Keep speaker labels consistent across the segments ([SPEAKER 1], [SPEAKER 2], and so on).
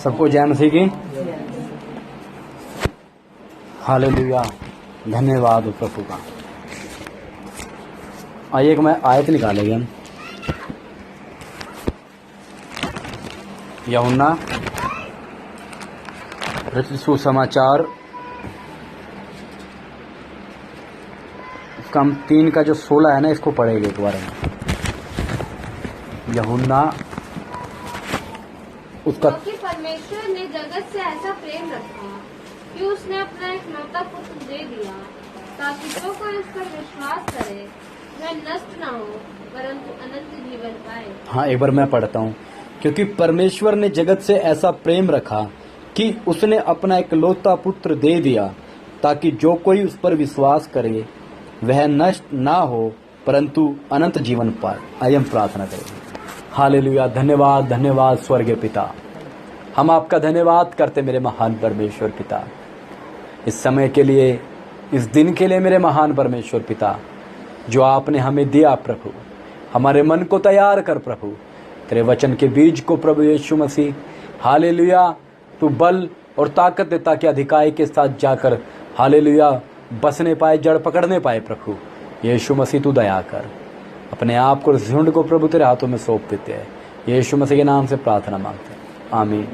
[SPEAKER 1] सबको जय मसीह की हालेलुया। धन्यवाद प्रभु का। आइए एक मैं आयत निकालेंगे हम। यूहन्ना रचित सुसमाचार इसका हम 3 का जो 16 है ना, इसको पढ़ेंगे एक बार। यूहन्ना उसका
[SPEAKER 2] क्योंकि परमेश्वर ने जगत से ऐसा प्रेम रखा कि उसने अपना एकलौता पुत्र दे दिया, ताकि जो कोई उस पर विश्वास करे वह नष्ट ना हो परंतु अनंत जीवन पाए।
[SPEAKER 1] हाँ, एक बार मैं पढ़ता हूँ। क्योंकि परमेश्वर ने जगत से ऐसा प्रेम रखा कि उसने अपना एकलौता पुत्र दे दिया, ताकि जो कोई उस पर विश्वास करे वह नष्ट ना हो परंतु अनंत जीवन पाए। आइए हम प्रार्थना करेंगे। हालेलुया। धन्यवाद धन्यवाद स्वर्गीय पिता, हम आपका धन्यवाद करते मेरे महान परमेश्वर पिता, इस समय के लिए, इस दिन के लिए मेरे महान परमेश्वर पिता, जो आपने हमें दिया प्रभु। हमारे मन को तैयार कर प्रभु, तेरे वचन के बीज को प्रभु यीशु मसीह, हालेलुया, तू बल और ताकत दे, ताकि अधिकाई के साथ जाकर हालेलुया बसने पाए, जड़ पकड़ने पाए प्रभु यीशु मसीह। तू दया कर, अपने आप को, झुंड को प्रभु तेरे हाथों में सौंप देते हैं। यीशु मसीह के नाम से प्रार्थना मांगते हैं, आमीन।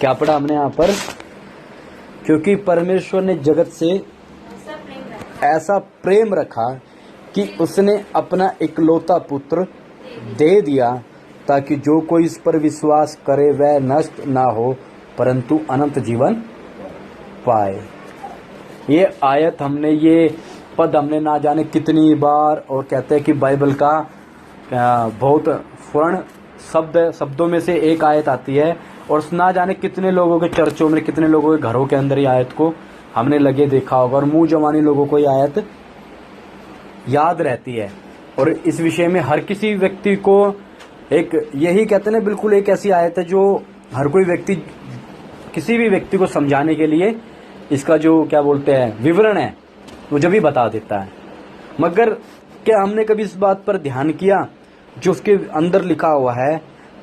[SPEAKER 1] क्या पढ़ा हमने यहाँ पर? क्योंकि परमेश्वर ने जगत से ऐसा प्रेम रखा कि उसने अपना इकलौता पुत्र दे दिया, ताकि जो कोई इस पर विश्वास करे वह नष्ट ना हो परंतु अनंत जीवन पाए। ये आयत हमने, ये पद हमने ना जाने कितनी बार, और कहते हैं कि बाइबल का बहुत स्वर्ण शब्दों में से एक आयत आती है, और ना जाने कितने लोगों के चर्चों में, कितने लोगों के घरों के अंदर ये आयत को हमने लगे देखा होगा, और मुंह जवानी लोगों को ये आयत याद रहती है। और इस विषय में हर किसी व्यक्ति को एक, यही कहते हैं ना, बिल्कुल एक ऐसी आयत है जो हर कोई व्यक्ति, किसी भी व्यक्ति को समझाने के लिए इसका जो क्या बोलते हैं विवरण है, वो जब भी बता देता है। मगर क्या हमने कभी इस बात पर ध्यान किया जो उसके अंदर लिखा हुआ है,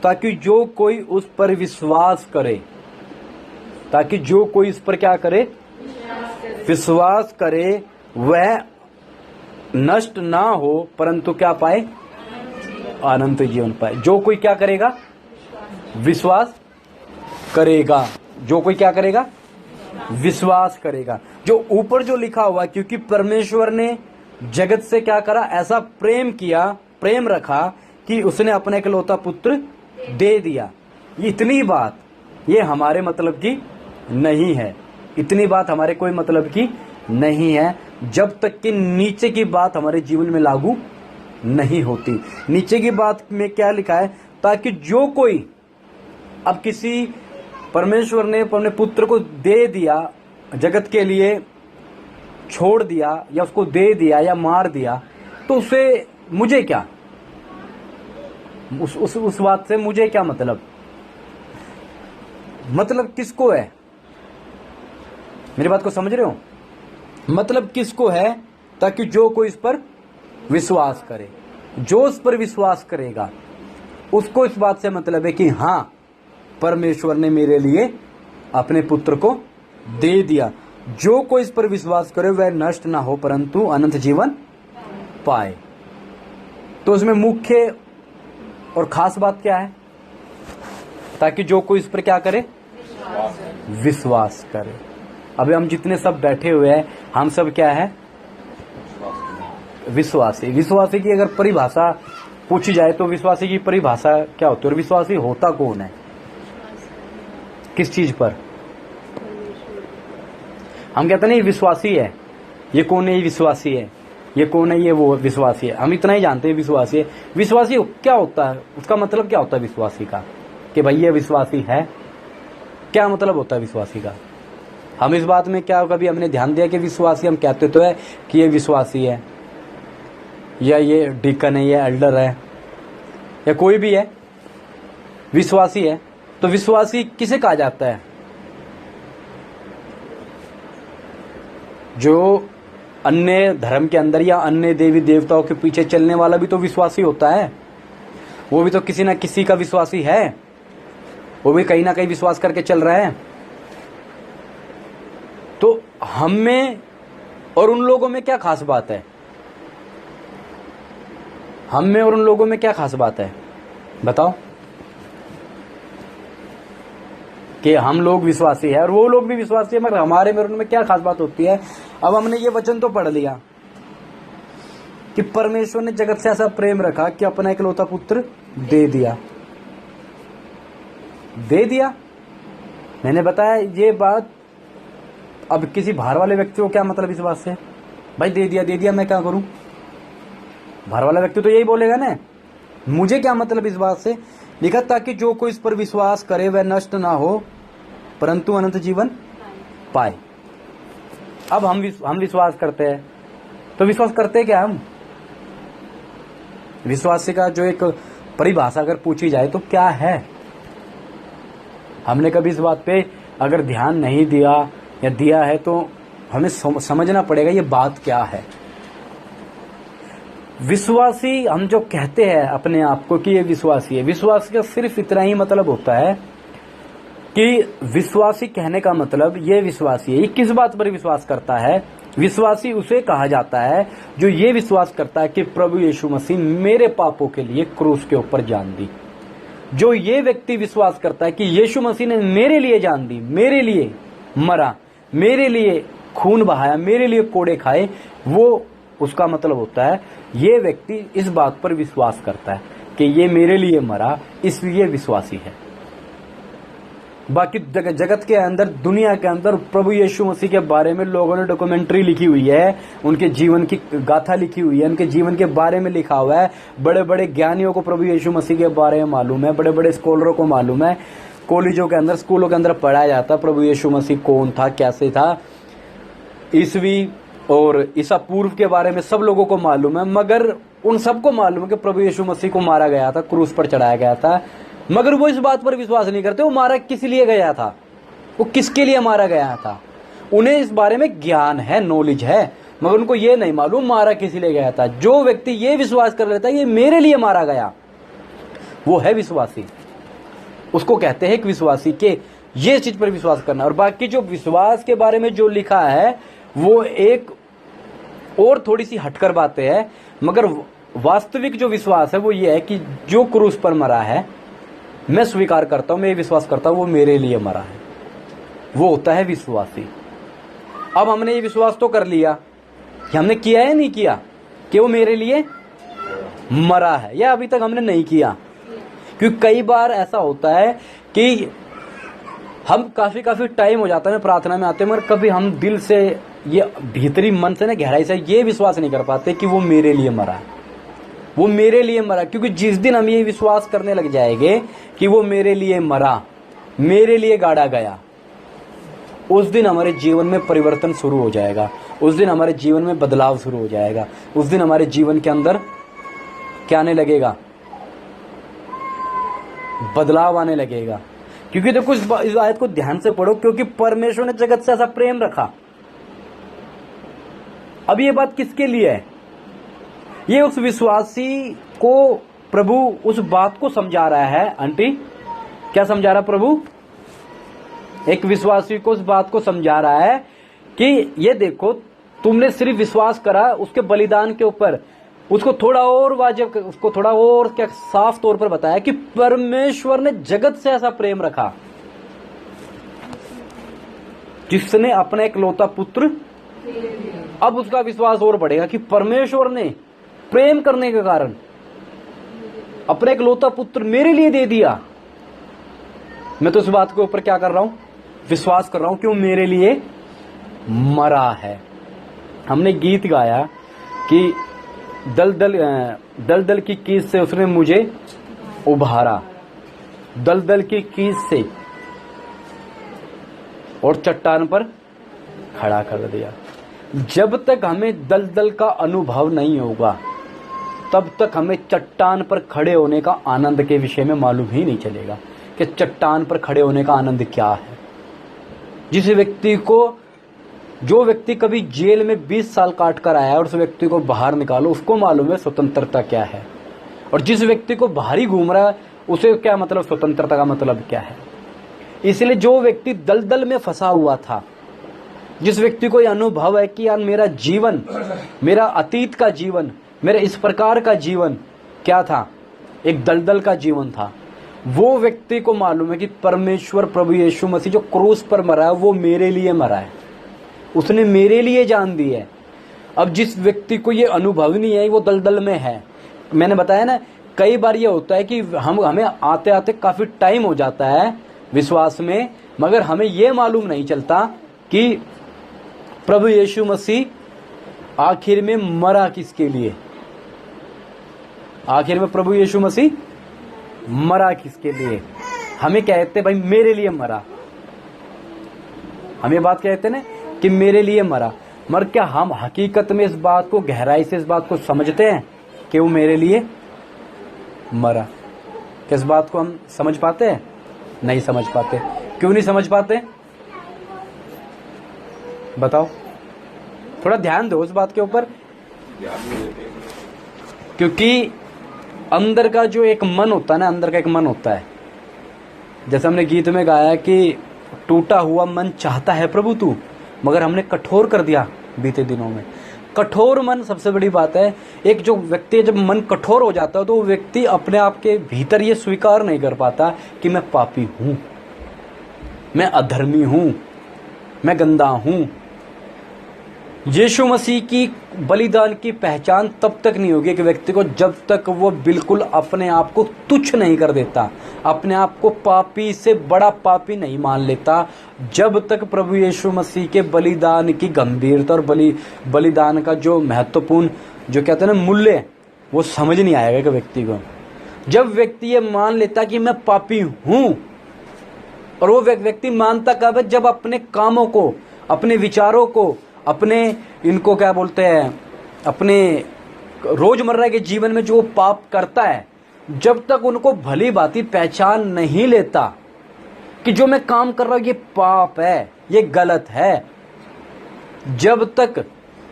[SPEAKER 1] ताकि जो कोई उस पर विश्वास करे, ताकि जो कोई इस पर क्या करे, विश्वास करे, वह नष्ट ना हो परंतु क्या पाए, अनंत जीवन पाए। जो कोई क्या करेगा, विश्वास करेगा। जो कोई क्या करेगा, विश्वास करेगा। जो ऊपर जो लिखा हुआ, क्योंकि परमेश्वर ने जगत से क्या करा, ऐसा प्रेम किया, प्रेम रखा कि उसने अपने इकलौता पुत्र दे दिया। इतनी बात ये हमारे मतलब की नहीं है, इतनी बात हमारे कोई मतलब की नहीं है, जब तक कि नीचे की बात हमारे जीवन में लागू नहीं होती। नीचे की बात में क्या लिखा है, ताकि जो कोई, अब किसी, परमेश्वर ने अपने पुत्र को दे दिया, जगत के लिए छोड़ दिया, या उसको दे दिया या मार दिया, तो उसे मुझे क्या, उस बात से मुझे क्या मतलब किसको है? मेरी बात को समझ रहे हो? मतलब किसको है? ताकि जो कोई इस पर विश्वास करे, जो इस पर विश्वास करेगा उसको इस बात से मतलब है कि हाँ, परमेश्वर ने मेरे लिए अपने पुत्र को दे दिया। जो कोई इस पर विश्वास करे वह नष्ट ना हो परंतु अनंत जीवन पाए। तो उसमें मुख्य और खास बात क्या है? ताकि जो कोई इस पर क्या करे, विश्वास करे। अभी हम जितने सब बैठे हुए हैं, हम सब क्या है, विश्वासी। विश्वासी की अगर परिभाषा पूछी जाए तो विश्वासी की परिभाषा क्या होती है, और विश्वासी होता कौन है, किस चीज पर? हम कहते नहीं विश्वासी है, ये कौन है, ये विश्वासी है, ये कौन है, ये वो विश्वासी है। हम इतना ही जानते हैं विश्वासी है। विश्वासी क्या होता है, उसका मतलब क्या होता है विश्वासी का, कि भाई ये विश्वासी है, क्या मतलब होता है विश्वासी का? हम इस बात में क्या कभी हमने ध्यान दिया कि विश्वासी, हम कहते तो है कि ये विश्वासी है, या ये डीकन है, या एल्डर है, या कोई भी है, विश्वासी है। तो विश्वासी किसे कहा जाता है? जो अन्य धर्म के अंदर या अन्य देवी देवताओं के पीछे चलने वाला भी तो विश्वासी होता है, वो भी तो किसी ना किसी का विश्वासी है। वो भी कहीं ना कहीं विश्वास करके चल रहा है। तो हम में और उन लोगों में क्या खास बात है? हम में और उन लोगों में क्या खास बात है बताओ? कि हम लोग विश्वासी है और वो लोग भी विश्वासी है, मगर हमारे में और उनमें क्या खास बात होती है? अब हमने ये वचन तो पढ़ लिया कि परमेश्वर ने जगत से ऐसा प्रेम रखा कि अपना इकलौता पुत्र दे दिया। दे दिया, मैंने बताया ये बात। अब किसी बाहर वाले व्यक्ति को क्या मतलब इस बात से? भाई दे दिया, मैं क्या करूं? बाहर वाला व्यक्ति तो यही बोलेगा ना, मुझे क्या मतलब इस बात से? लिखा ताकि जो कोई इस पर विश्वास करे वह नष्ट ना हो परंतु अनंत जीवन पाए। अब हम विश्वास करते हैं, तो विश्वास करते क्या हम? विश्वास का जो एक परिभाषा अगर पूछी जाए तो क्या है? हमने कभी इस बात पे अगर ध्यान नहीं दिया या दिया है तो हमें समझना पड़ेगा ये बात क्या है। विश्वासी हम जो कहते हैं अपने आप को कि ये विश्वासी है, विश्वासी का सिर्फ इतना ही मतलब होता है कि विश्वासी कहने का मतलब ये विश्वासी है। ये किस बात पर विश्वास करता है? विश्वासी उसे कहा जाता है जो ये विश्वास करता है कि प्रभु यीशु मसीह मेरे पापों के लिए क्रूस के ऊपर जान दी। जो ये व्यक्ति विश्वास करता है कि यीशु मसीह ने मेरे लिए जान दी, मेरे लिए मरा, मेरे लिए खून बहाया, मेरे लिए कोड़े खाए, वो उसका मतलब होता है ये व्यक्ति इस बात पर विश्वास करता है कि ये मेरे लिए मरा, इसलिए विश्वासी है। बाकी जगत के अंदर, दुनिया के अंदर प्रभु यीशु मसीह के बारे में लोगों ने डॉक्यूमेंट्री लिखी हुई है, उनके जीवन की गाथा लिखी हुई है, उनके जीवन के बारे में लिखा हुआ है। बड़े बड़े ज्ञानियों को प्रभु यीशु मसीह के बारे में मालूम है, बड़े बड़े स्कॉलरों को मालूम है। कॉलेजों के अंदर, स्कूलों के अंदर पढ़ाया जाता प्रभु यीशु मसीह कौन था, कैसे था, ईसवी और ईसा पूर्व के बारे में सब लोगों को मालूम है। मगर उन सबको मालूम है कि प्रभु यीशु मसीह को मारा गया था, क्रूस पर चढ़ाया गया था, मगर वो इस बात पर विश्वास नहीं करते वो मारा किस लिए गया था, वो किसके लिए मारा गया था। उन्हें इस बारे में ज्ञान है, नॉलेज है, मगर उनको ये नहीं मालूम मारा किस लिए गया था। जो व्यक्ति ये विश्वास कर लेता है ये मेरे लिए मारा गया, वो है विश्वासी। उसको कहते हैं एक विश्वासी के ये चीज पर विश्वास करना। और बाकी जो विश्वास के बारे में जो लिखा है वो एक और थोड़ी सी हटकर बातें है, मगर वास्तविक जो विश्वास है वो ये है कि जो क्रूस पर मरा है, मैं स्वीकार करता हूं, मैं ये विश्वास करता हूं वो मेरे लिए मरा है, वो होता है विश्वासी। अब हमने ये विश्वास तो कर लिया कि हमने किया है नहीं किया कि वो मेरे लिए मरा है, या अभी तक हमने नहीं किया। क्योंकि कई बार ऐसा होता है कि हम काफी टाइम हो जाता है प्रार्थना में आते हैं, मगर कभी हम दिल से ये भीतरी मन से ना गहराई से ये विश्वास नहीं कर पाते कि वो मेरे लिए मरा है, वो मेरे लिए मरा। क्योंकि जिस दिन हम ये विश्वास करने लग जाएंगे कि वो मेरे लिए मरा, मेरे लिए गाड़ा गया, उस दिन हमारे जीवन में परिवर्तन शुरू हो जाएगा, उस दिन हमारे जीवन में बदलाव शुरू हो जाएगा, उस दिन हमारे जीवन के अंदर क्या आने लगेगा? बदलाव आने लगेगा। क्योंकि देखो इस आयत को ध्यान से पढ़ो, क्योंकि परमेश्वर ने जगत से ऐसा प्रेम रखा। अब ये बात किसके लिए है? ये उस विश्वासी को प्रभु उस बात को समझा रहा है। आंटी क्या समझा रहा प्रभु? एक विश्वासी को उस बात को समझा रहा है कि ये देखो, तुमने सिर्फ विश्वास करा उसके बलिदान के ऊपर, उसको थोड़ा और वाजिब, उसको थोड़ा और क्या साफ तौर पर बताया कि परमेश्वर ने जगत से ऐसा प्रेम रखा जिसने अपना इकलौता पुत्र। अब उसका विश्वास और बढ़ेगा कि परमेश्वर ने प्रेम करने के कारण अपना इकलौता पुत्र मेरे लिए दे दिया। मैं तो इस बात के ऊपर क्या कर रहा हूं? विश्वास कर रहा हूं कि वो मेरे लिए मरा है। हमने गीत गाया कि दलदल की कीज से उसने मुझे उभारा, दलदल की कीज से, और चट्टान पर खड़ा कर दिया। जब तक हमें दलदल का अनुभव नहीं होगा तब तक हमें चट्टान पर खड़े होने का आनंद के विषय में मालूम ही नहीं चलेगा कि चट्टान पर खड़े होने का आनंद क्या है। जिस व्यक्ति को, जो व्यक्ति कभी जेल में 20 साल काट कर आया है और उस व्यक्ति को बाहर निकालो, उसको मालूम है स्वतंत्रता क्या है। और जिस व्यक्ति को बाहर ही घूम रहा है उसे क्या मतलब स्वतंत्रता का मतलब क्या है। इसलिए जो व्यक्ति दलदल में फंसा हुआ था, जिस व्यक्ति को यह अनुभव है कि यार मेरा जीवन, मेरा अतीत का जीवन, मेरा इस प्रकार का जीवन क्या था, एक दलदल का जीवन था, वो व्यक्ति को मालूम है कि परमेश्वर प्रभु यीशु मसीह जो क्रूस पर मरा है वो मेरे लिए मरा है, उसने मेरे लिए जान दी है। अब जिस व्यक्ति को ये अनुभव नहीं है, वो दलदल में है। मैंने बताया ना, कई बार ये होता है कि हमें आते आते काफी टाइम हो जाता है विश्वास में, मगर हमें ये मालूम नहीं चलता कि प्रभु यीशु मसीह आखिर में मरा किसके लिए, आखिर में प्रभु यीशु मसीह मरा किसके लिए। हमें कहते भाई मेरे लिए मरा, हम ये बात कहते ना कि मेरे लिए मरा, मगर क्या हम हकीकत में इस बात को, गहराई से इस बात को समझते हैं कि वो मेरे लिए मरा? किस बात को हम समझ पाते हैं? नहीं समझ पाते। क्यों नहीं समझ पाते बताओ, थोड़ा ध्यान दो उस बात के ऊपर। क्योंकि अंदर का जो एक मन होता है ना, अंदर का एक मन होता है, जैसे हमने गीत में गाया कि टूटा हुआ मन चाहता है प्रभु तू, मगर हमने कठोर कर दिया बीते दिनों में। कठोर मन सबसे बड़ी बात है। एक जो व्यक्ति, जब मन कठोर हो जाता है तो वो व्यक्ति अपने आप के भीतर ये स्वीकार नहीं कर पाता कि मैं पापी हूं, मैं अधर्मी हूं, मैं गंदा हूं। यीशु मसीह की बलिदान की पहचान तब तक नहीं होगी एक व्यक्ति को, जब तक वो बिल्कुल अपने आप को तुच्छ नहीं कर देता, अपने आप को पापी से बड़ा पापी नहीं मान लेता, जब तक प्रभु यीशु मसीह के बलिदान की गंभीरता और बलिदान का जो महत्वपूर्ण, जो कहते हैं ना मूल्य, वो समझ नहीं आएगा एक व्यक्ति को। जब व्यक्ति ये मान लेता कि मैं पापी हूं, और वो व्यक्ति मानता कब है? जब अपने कामों को, अपने विचारों को, अपने इनको क्या बोलते हैं, अपने रोजमर्रा के जीवन में जो पाप करता है, जब तक उनको भली भांति पहचान नहीं लेता कि जो मैं काम कर रहा हूं ये पाप है, ये गलत है, जब तक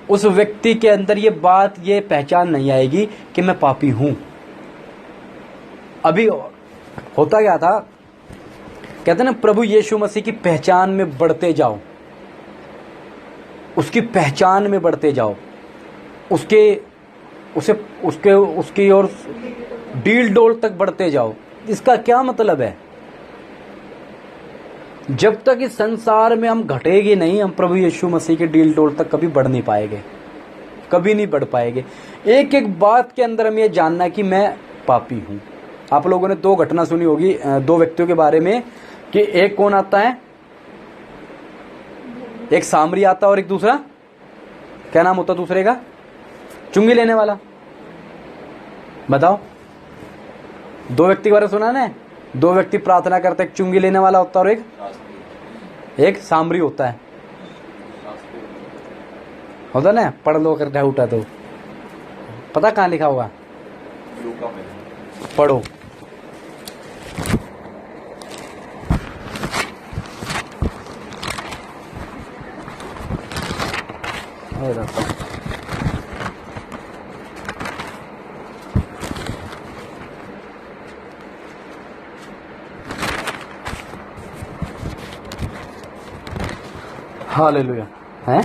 [SPEAKER 1] उस व्यक्ति के अंदर ये बात, ये पहचान नहीं आएगी कि मैं पापी हूं। अभी होता क्या था, कहते ना प्रभु यीशु मसीह की पहचान में बढ़ते जाओ, उसकी पहचान में बढ़ते जाओ, उसकी और डील डोल तक बढ़ते जाओ। इसका क्या मतलब है? जब तक इस संसार में हम घटेंगे नहीं, हम प्रभु यीशु मसीह के डील डोल तक कभी बढ़ नहीं पाएंगे, कभी नहीं बढ़ पाएंगे। एक एक बात के अंदर हमें जानना है कि मैं पापी हूं। आप लोगों ने दो घटना सुनी होगी, दो व्यक्तियों के बारे में, कि एक कौन आता है, एक सामरी आता और एक दूसरा, क्या नाम होता दूसरे का? चुंगी लेने वाला। बताओ, दो व्यक्ति के बारे में सुना ना? दो व्यक्ति प्रार्थना करते, एक चुंगी लेने वाला होता और एक सामरी होता है, होता ना? पढ़ लो कर उठा तो पता कहां लिखा होगा, पढ़ो। हालेलुया। हैं?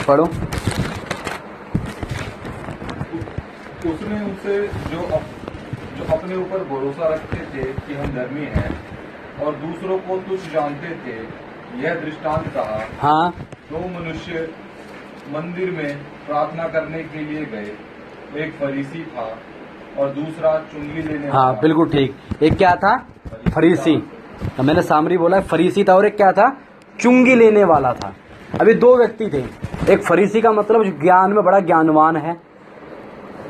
[SPEAKER 1] पढ़ो।
[SPEAKER 3] उसने उनसे जो अपने ऊपर भरोसा रखते थे कि हम धर्मी हैं और दूसरों को तुच्छ जानते थे, यह दृष्टांत कहा।
[SPEAKER 1] हाँ,
[SPEAKER 3] दो मनुष्य मंदिर में प्रार्थना करने के लिए गए, एक फरीसी था और दूसरा चुंगी लेने वाला।
[SPEAKER 1] हाँ बिल्कुल ठीक। एक क्या था? फरीसी। तो मैंने सामरी बोला है, फरीसी था, और एक क्या था? चुंगी लेने वाला था। अभी दो व्यक्ति थे। एक फरीसी का मतलब ज्ञान में बड़ा ज्ञानवान है,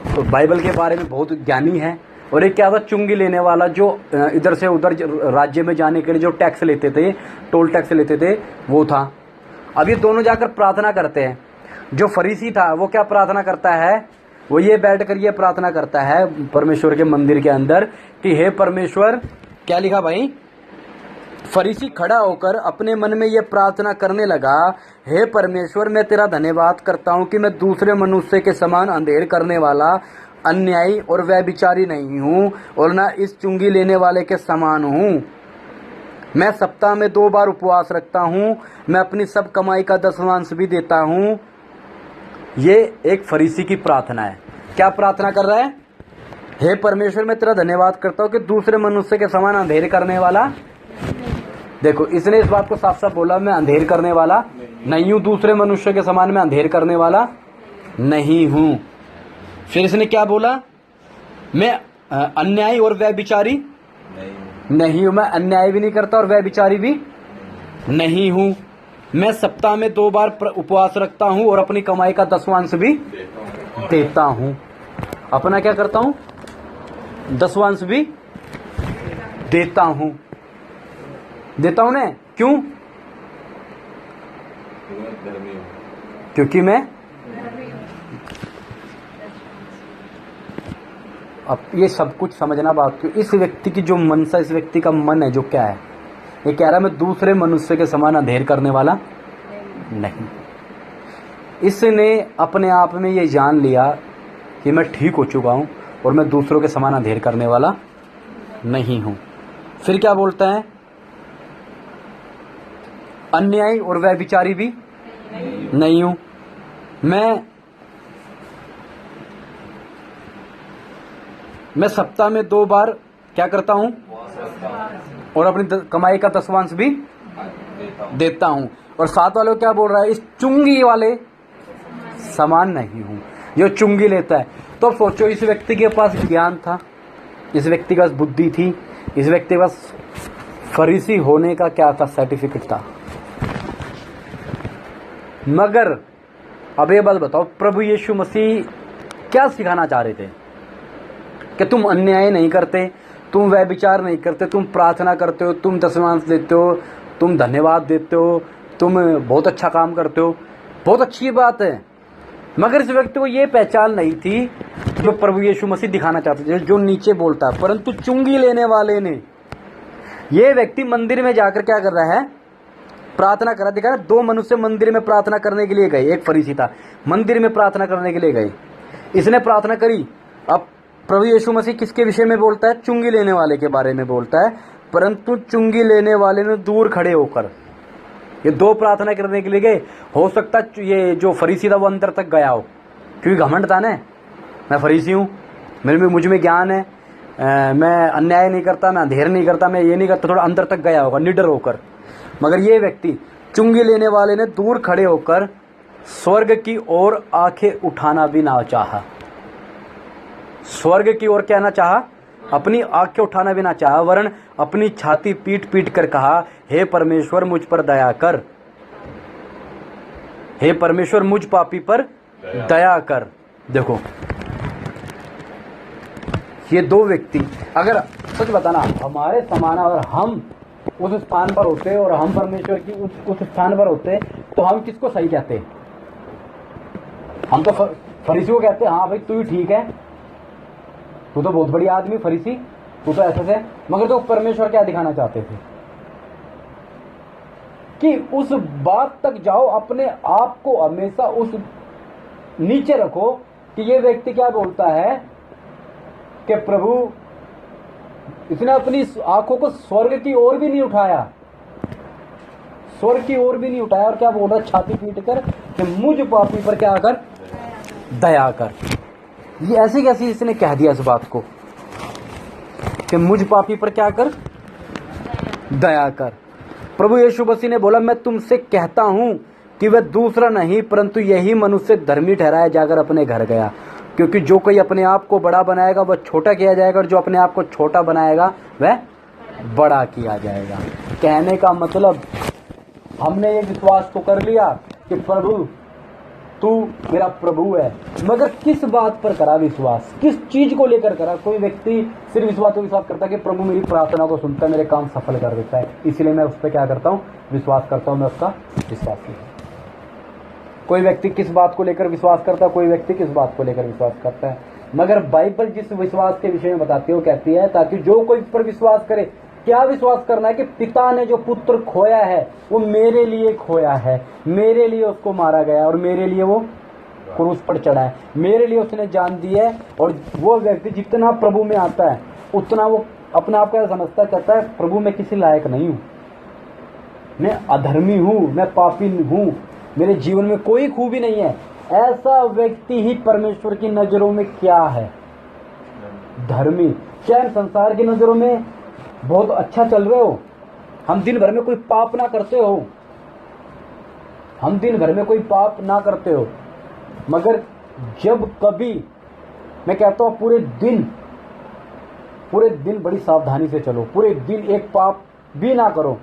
[SPEAKER 1] तो बाइबल के बारे में बहुत ज्ञानी है, और एक क्या था? चुंगी लेने वाला, जो इधर से उधर राज्य में जाने के लिए जो टैक्स लेते थे, टोल टैक्स लेते थे, वो था। अब ये दोनों जाकर प्रार्थना करते हैं। जो फरीसी था वो क्या प्रार्थना करता है? वो ये बैठ कर ये प्रार्थना करता है परमेश्वर के मंदिर के अंदर कि हे परमेश्वर, क्या लिखा भाई? फरीसी खड़ा होकर अपने मन में ये प्रार्थना करने लगा, हे परमेश्वर, मैं तेरा धन्यवाद करता हूँ कि मैं दूसरे मनुष्य के समान अंधेर करने वाला, अन्यायी और व्यभिचारी नहीं हूँ, और ना इस चुंगी लेने वाले के समान हूँ। मैं सप्ताह में 2 बार उपवास रखता हूँ, मैं अपनी सब कमाई का 10वांश भी देता हूँ। ये एक फरीसी की प्रार्थना है। क्या प्रार्थना कर रहा है? हे परमेश्वर, मैं तेरा धन्यवाद करता हूँ कि दूसरे मनुष्य के समान अंधेर करने वाला, देखो इसने इस बात को साफ साफ बोला, मैं अंधेर करने वाला नहीं हूँ, दूसरे मनुष्य के समान मैं अंधेर करने वाला नहीं हूँ। फिर इसने क्या बोला? मैं अन्यायी और व्यभिचारी नहीं हूँ, मैं अन्याय भी नहीं करता और व्यभिचारी भी नहीं हूँ। मैं सप्ताह में 2 बार उपवास रखता हूँ और अपनी कमाई का 10वांश भी देता हूँ। अपना क्या करता हूँ? 10वांश भी देता हूँ। देता हूँ ना? क्यों? क्योंकि मैं अब ये सब कुछ समझना बात क्यों, इस व्यक्ति की जो मनसा, इस व्यक्ति का मन है जो क्या है, ये कह रहा है मैं दूसरे मनुष्य के समान अंधेर करने वाला नहीं। इसने अपने आप में ये जान लिया कि मैं ठीक हो चुका हूं और मैं दूसरों के समान अंधेर करने वाला नहीं हूं। फिर क्या बोलता है? अन्यायी और व्यभिचारी भी नहीं हूं। मैं सप्ताह में 2 बार क्या करता हूं और अपनी कमाई का 10वांश भी देता हूं। और साथ वालों क्या बोल रहा है? इस चुंगी वाले समान नहीं हूं जो चुंगी लेता है। तो सोचो, इस व्यक्ति के पास ज्ञान था, इस व्यक्ति के पास बुद्धि थी, इस व्यक्ति के पास फरीसी होने का क्या था? सर्टिफिकेट था। मगर अब ये बात बताओ, प्रभु यीशु मसीह क्या सिखाना चाह रहे थे? कि तुम अन्याय नहीं करते, तुम व्यभिचार नहीं करते, तुम प्रार्थना करते हो, तुम 10वांश देते हो, तुम धन्यवाद देते हो, तुम बहुत अच्छा काम करते हो, बहुत अच्छी बात है। मगर इस व्यक्ति को ये पहचान नहीं थी जो प्रभु यीशु मसीह दिखाना चाहते थे, जो नीचे बोलता है। परंतु चुंगी लेने वाले ने, ये व्यक्ति मंदिर में जाकर क्या कर रहा है? प्रार्थना कर रहा। दिखा ना, 2 मनुष्य मंदिर में प्रार्थना करने के लिए गए। एक फरीसी था, मंदिर में प्रार्थना करने के लिए गए, इसने प्रार्थना करी। अब प्रभु यीशु मसीह किसके विषय में बोलता है? चुंगी लेने वाले के बारे में बोलता है। परंतु चुंगी लेने वाले ने दूर खड़े होकर, ये 2 प्रार्थना करने के लिए गए। हो सकता है ये जो फरीसी था वो अंदर तक गया हो, क्योंकि घमंड था ना, मैं फरीसी हूँ, मुझ में ज्ञान है, मैं अन्याय नहीं करता, मैं अंधेर नहीं करता, मैं ये नहीं करता, थोड़ा अंदर तक गया होगा निडर होकर। मगर ये व्यक्ति, चुंगी लेने वाले ने दूर खड़े होकर स्वर्ग की ओर आंखें उठाना भी ना चाहा। स्वर्ग की ओर क्या ना चाहा? अपनी आंखें उठाना भी ना चाहा, वरन अपनी छाती पीट पीट कर कहा, हे परमेश्वर मुझ पर दया कर, हे परमेश्वर मुझ पापी पर दया कर। देखो, ये 2 व्यक्ति, अगर सच बताना हमारे समान और हम उस स्थान पर होते और हम परमेश्वर की उस स्थान पर होते, तो हम किसको सही कहते? हम तो फरीसी को कहते, हाँ भाई तू ही ठीक है, तू तो बहुत बढ़िया आदमी फरीसी, तू तो ऐसे से। मगर तो परमेश्वर क्या दिखाना चाहते थे? कि उस बात तक जाओ, अपने आप को हमेशा उस नीचे रखो कि ये व्यक्ति क्या बोलता है कि प्रभु, इसने अपनी आंखों को स्वर्ग की ओर भी नहीं उठाया, स्वर्ग की ओर भी नहीं उठाया, और क्या बोल रहा है छाती पीट कर कि मुझ पापी पर क्या कर? दया कर। ये ऐसी कैसी इसने कह दिया इस बात को कि मुझ पापी पर क्या कर? दया कर। प्रभु यीशु मसीह ने बोला, मैं तुमसे कहता हूं कि वह दूसरा नहीं परंतु यही मनुष्य धर्मी ठहराया जाकर अपने घर गया। क्योंकि जो कोई अपने आप को बड़ा बनाएगा वह छोटा किया जाएगा, और जो अपने आप को छोटा बनाएगा वह बड़ा किया जाएगा। कहने का मतलब, हमने ये विश्वास तो कर लिया कि प्रभु तू मेरा प्रभु है, मगर किस बात पर करा विश्वास? किस चीज को लेकर करा? कोई व्यक्ति सिर्फ इस बात को विश्वास करता है कि प्रभु मेरी प्रार्थना को सुनता है, मेरे काम सफल कर देता है, इसलिए मैं उस पर क्या करता हूँ? विश्वास करता हूँ, मैं उसका विश्वास करता हूँ। कोई व्यक्ति किस बात को लेकर विश्वास करता है, कोई व्यक्ति किस बात को लेकर विश्वास करता है। मगर बाइबल जिस विश्वास के विषय में बताती है वो कहती है, ताकि जो कोई इस पर विश्वास करे, क्या विश्वास करना है कि पिता ने जो पुत्र खोया है वो मेरे लिए खोया है, मेरे लिए उसको मारा गया और मेरे लिए वो क्रूस पर चढ़ा है, मेरे लिए उसने जान दी है। और वो व्यक्ति जितना प्रभु में आता है उतना वो अपने आप को समझता, कहता है प्रभु मैं किसी लायक नहीं हूँ, मैं अधर्मी हूँ, मैं पापी हूँ, मेरे जीवन में कोई खूबी नहीं है, ऐसा व्यक्ति ही परमेश्वर की नजरों में क्या है? धर्मी। क्या संसार की नजरों में बहुत अच्छा चल रहे हो? हम दिन भर में कोई पाप ना करते हो, हम दिन भर में कोई पाप ना करते हो, मगर जब कभी, मैं कहता हूँ पूरे दिन बड़ी सावधानी से चलो, पूरे दिन एक पाप भी ना करो,